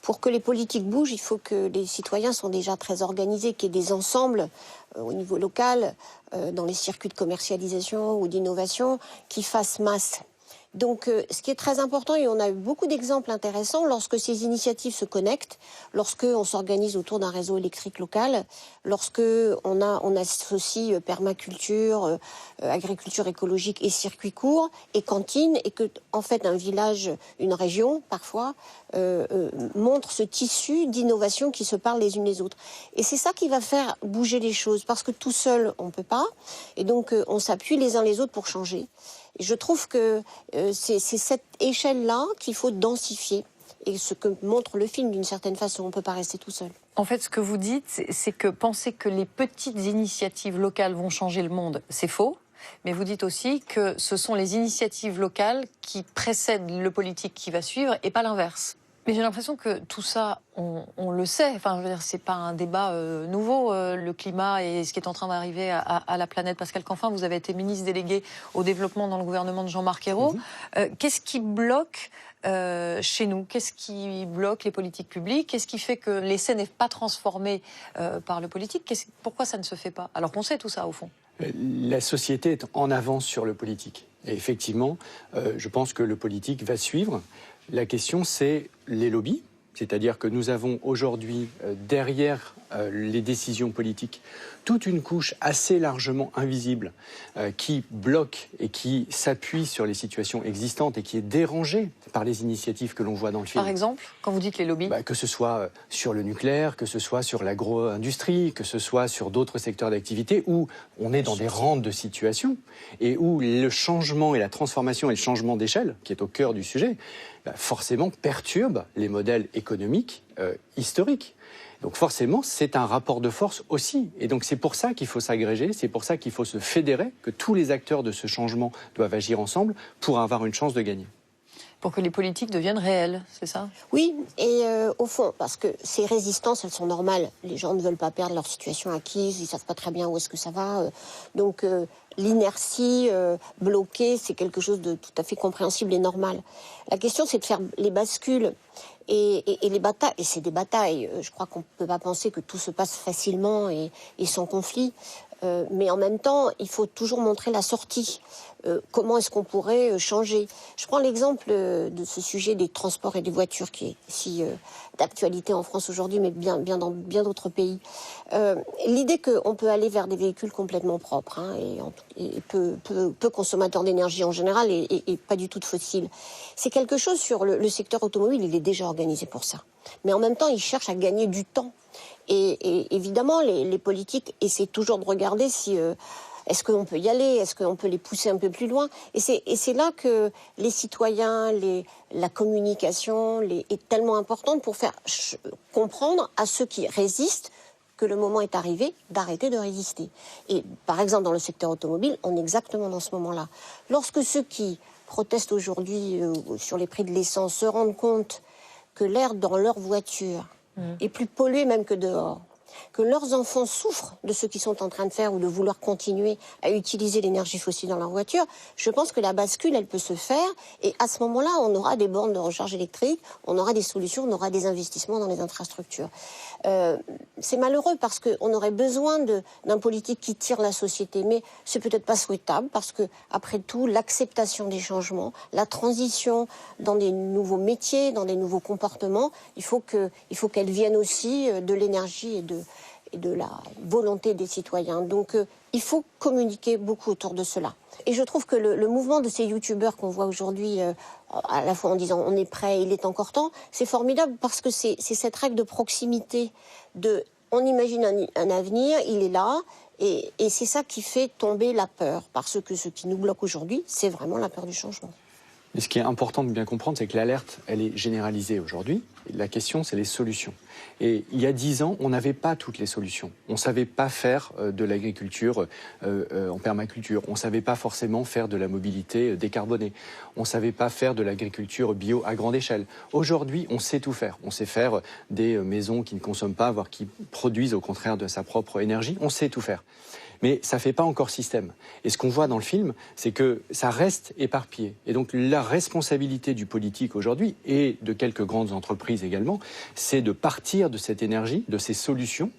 Pour que les politiques bougent, il faut que les citoyens sont déjà très organisés, qu'il y ait des ensembles au niveau local, dans les circuits de commercialisation ou d'innovation, qui fassent masse. Donc, ce qui est très important, et on a eu beaucoup d'exemples intéressants, lorsque ces initiatives se connectent, lorsque on s'organise autour d'un réseau électrique local, lorsque on associe permaculture, agriculture écologique et circuits courts et cantines, et que en fait un village, une région parfois montre ce tissu d'innovation qui se parlent les unes les autres. Et c'est ça qui va faire bouger les choses, parce que tout seul on peut pas, et donc on s'appuie les uns les autres pour changer. Et je trouve que c'est cette échelle-là qu'il faut densifier. Et ce que montre le film, d'une certaine façon, on ne peut pas rester tout seul. En fait, ce que vous dites, c'est que penser que les petites initiatives locales vont changer le monde, c'est faux. Mais vous dites aussi que ce sont les initiatives locales qui précèdent le politique qui va suivre et pas l'inverse. Mais j'ai l'impression que tout ça, on le sait. Enfin, je veux dire, c'est pas un débat nouveau, le climat et ce qui est en train d'arriver à la planète. Pascal Canfin, vous avez été ministre délégué au développement dans le gouvernement de Jean-Marc Ayrault. Qu'est-ce qui bloque chez nous? Qu'est-ce qui bloque les politiques publiques? Qu'est-ce qui fait que l'essai n'est pas transformé par le politique? Pourquoi ça ne se fait pas? Alors qu'on sait tout ça, au fond. La société est en avance sur le politique. Et effectivement, je pense que le politique va suivre. La question, c'est les lobbies. C'est-à-dire que nous avons aujourd'hui, derrière les décisions politiques, toute une couche assez largement invisible qui bloque et qui s'appuie sur les situations existantes et qui est dérangée par les initiatives que l'on voit dans le film. Par exemple, quand vous dites les lobbies, que ce soit sur le nucléaire, que ce soit sur l'agro-industrie, que ce soit sur d'autres secteurs d'activité où on est dans des rentes de situation et où le changement et la transformation et le changement d'échelle, qui est au cœur du sujet, forcément perturbe les modèles économiques historiques. Donc forcément, c'est un rapport de force aussi. Et donc c'est pour ça qu'il faut s'agréger, c'est pour ça qu'il faut se fédérer, que tous les acteurs de ce changement doivent agir ensemble pour avoir une chance de gagner. Pour que les politiques deviennent réelles, c'est ça? Oui, et au fond, parce que ces résistances, elles sont normales. Les gens ne veulent pas perdre leur situation acquise, ils ne savent pas très bien où est-ce que ça va. Donc l'inertie bloquée, c'est quelque chose de tout à fait compréhensible et normal. La question, c'est de faire les bascules et les batailles. Et c'est des batailles. Je crois qu'on ne peut pas penser que tout se passe facilement et sans conflit. Mais en même temps, il faut toujours montrer la sortie. Comment est-ce qu'on pourrait changer? Je prends l'exemple de ce sujet des transports et des voitures qui est si d'actualité en France aujourd'hui, mais bien dans bien d'autres pays. L'idée qu'on peut aller vers des véhicules complètement propres et peu consommateurs d'énergie en général et pas du tout de fossiles, c'est quelque chose sur le secteur automobile, il est déjà organisé pour ça. Mais en même temps, il cherche à gagner du temps. Et évidemment, les politiques essaient toujours de regarder si est-ce qu'on peut y aller, est-ce qu'on peut les pousser un peu plus loin. Et c'est là que les citoyens, la communication est tellement importante pour faire comprendre à ceux qui résistent que le moment est arrivé d'arrêter de résister. Et par exemple, dans le secteur automobile, on est exactement dans ce moment-là. Lorsque ceux qui protestent aujourd'hui sur les prix de l'essence se rendent compte que l'air dans leur voiture est plus pollué même que dehors, que leurs enfants souffrent de ce qu'ils sont en train de faire ou de vouloir continuer à utiliser l'énergie fossile dans leur voiture, je pense que la bascule, elle peut se faire. Et à ce moment-là, on aura des bornes de recharge électrique, on aura des solutions, on aura des investissements dans les infrastructures. C'est malheureux parce qu'on aurait besoin d'un politique qui tire la société, mais c'est peut-être pas souhaitable parce que, après tout, l'acceptation des changements, la transition dans des nouveaux métiers, dans des nouveaux comportements, il faut qu'elle vienne aussi de l'énergie et de la volonté des citoyens. Donc il faut communiquer beaucoup autour de cela. Et je trouve que le mouvement de ces youtubeurs qu'on voit aujourd'hui, à la fois en disant on est prêt, il est encore temps, c'est formidable parce que c'est cette règle de proximité, on imagine un avenir, il est là, et c'est ça qui fait tomber la peur. Parce que ce qui nous bloque aujourd'hui, c'est vraiment la peur du changement. Mais ce qui est important de bien comprendre, c'est que l'alerte, elle est généralisée aujourd'hui. La question, c'est les solutions. Et il y a 10 ans, on n'avait pas toutes les solutions. On ne savait pas faire de l'agriculture en permaculture. On ne savait pas forcément faire de la mobilité décarbonée. On ne savait pas faire de l'agriculture bio à grande échelle. Aujourd'hui, on sait tout faire. On sait faire des maisons qui ne consomment pas, voire qui produisent au contraire de sa propre énergie. On sait tout faire. Mais ça ne fait pas encore système. Et ce qu'on voit dans le film, c'est que ça reste éparpillé. Et donc la responsabilité du politique aujourd'hui, et de quelques grandes entreprises également, c'est de partir de cette énergie, de ces solutions,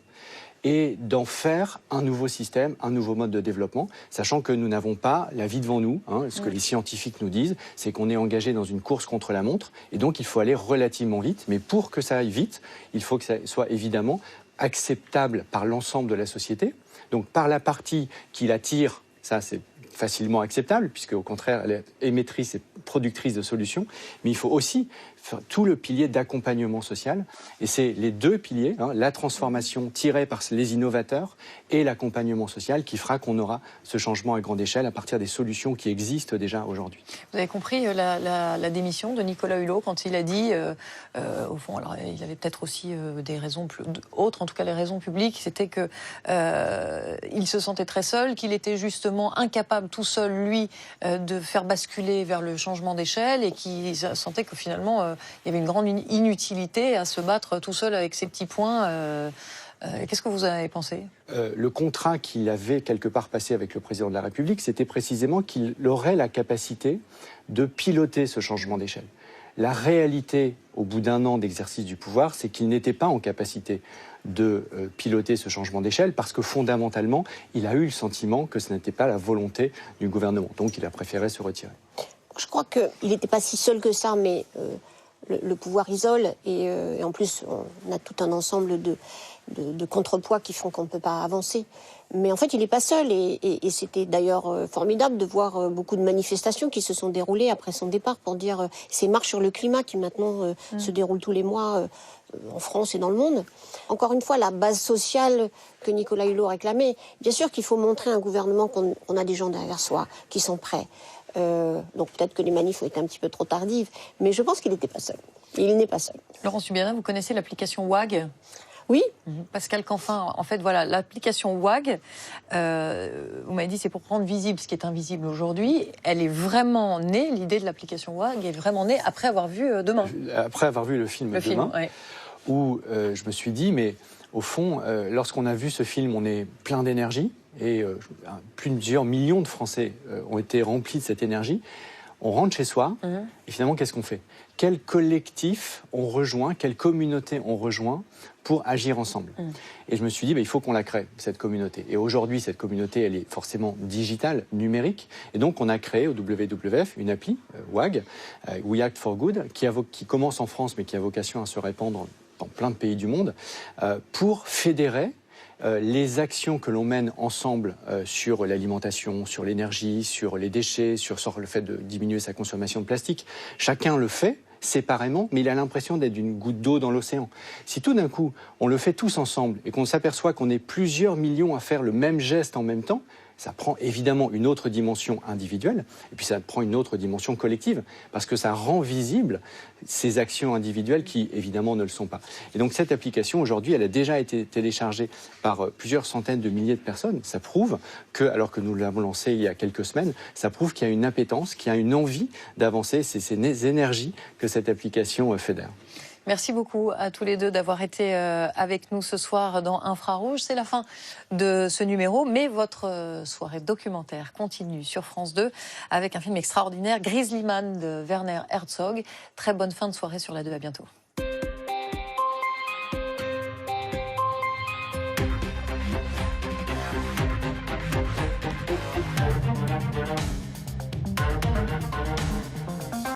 et d'en faire un nouveau système, un nouveau mode de développement, sachant que nous n'avons pas la vie devant nous. Ce que les scientifiques nous disent, c'est qu'on est engagé dans une course contre la montre, et donc il faut aller relativement vite. Mais pour que ça aille vite, il faut que ça soit évidemment acceptable par l'ensemble de la société. Donc par la partie qui la tire, ça c'est facilement acceptable, puisque au contraire, elle est émettrice et productrice de solutions, mais il faut aussi faire tout le pilier d'accompagnement social, et c'est les deux piliers, la transformation tirée par les innovateurs et l'accompagnement social qui fera qu'on aura ce changement à grande échelle à partir des solutions qui existent déjà aujourd'hui. Vous avez compris la démission de Nicolas Hulot quand il a dit, au fond, alors il avait peut-être aussi des raisons autres, en tout cas les raisons publiques, c'était que il se sentait très seul, qu'il était justement incapable tout seul, lui, de faire basculer vers le changement d'échelle, et qu'il sentait que finalement il y avait une grande inutilité à se battre tout seul avec ses petits points. Qu'est-ce que vous en avez pensé ? Le contrat qu'il avait quelque part passé avec le président de la République, c'était précisément qu'il aurait la capacité de piloter ce changement d'échelle. La réalité, au bout d'un an d'exercice du pouvoir, c'est qu'il n'était pas en capacité de piloter ce changement d'échelle, parce que fondamentalement, il a eu le sentiment que ce n'était pas la volonté du gouvernement. Donc il a préféré se retirer. Je crois qu'il n'était pas si seul que ça, mais le pouvoir isole, et en plus on a tout un ensemble de contrepoids qui font qu'on ne peut pas avancer. Mais en fait, il n'est pas seul, et c'était d'ailleurs formidable de voir beaucoup de manifestations qui se sont déroulées après son départ pour dire ces marches sur le climat qui maintenant se déroulent tous les mois en France et dans le monde. Encore une fois, la base sociale que Nicolas Hulot réclamait, bien sûr qu'il faut montrer à un gouvernement qu'on a des gens derrière soi qui sont prêts. Donc peut-être que les manifs ont été un petit peu trop tardives, mais je pense qu'il n'était pas seul. Il n'est pas seul. Laurence Subiana, vous connaissez l'application WAG ? Oui. Pascal Canfin, en fait, voilà, l'application WAG, vous m'avez dit c'est pour rendre visible ce qui est invisible aujourd'hui. Elle est vraiment née, l'idée de l'application WAG est vraiment née après avoir vu Demain. Après avoir vu le film Demain, ouais. Où je me suis dit, mais au fond, lorsqu'on a vu ce film, on est plein d'énergie, et plusieurs millions de Français ont été remplis de cette énergie. On rentre chez soi, et finalement, qu'est-ce qu'on fait ? Quel collectif on rejoint, quelle communauté on rejoint pour agir ensemble ? Et je me suis dit, il faut qu'on la crée, cette communauté. Et aujourd'hui, cette communauté, elle est forcément digitale, numérique. Et donc, on a créé au WWF une appli, WAG, We Act for Good, qui commence en France, mais qui a vocation à se répandre dans plein de pays du monde, pour fédérer les actions que l'on mène ensemble sur l'alimentation, sur l'énergie, sur les déchets, sur le fait de diminuer sa consommation de plastique. Chacun le fait séparément, mais il a l'impression d'être une goutte d'eau dans l'océan. Si tout d'un coup, on le fait tous ensemble et qu'on s'aperçoit qu'on est plusieurs millions à faire le même geste en même temps, ça prend évidemment une autre dimension individuelle, et puis ça prend une autre dimension collective, parce que ça rend visible ces actions individuelles qui, évidemment, ne le sont pas. Et donc cette application, aujourd'hui, elle a déjà été téléchargée par plusieurs centaines de milliers de personnes. Ça prouve que, alors que nous l'avons lancée il y a quelques semaines, ça prouve qu'il y a une appétence, qu'il y a une envie d'avancer. C'est ces énergies que cette application fédère. Merci beaucoup à tous les deux d'avoir été avec nous ce soir dans Infrarouge. C'est la fin de ce numéro, mais votre soirée documentaire continue sur France 2 avec un film extraordinaire, Grizzly Man de Werner Herzog. Très bonne fin de soirée sur la 2, à bientôt.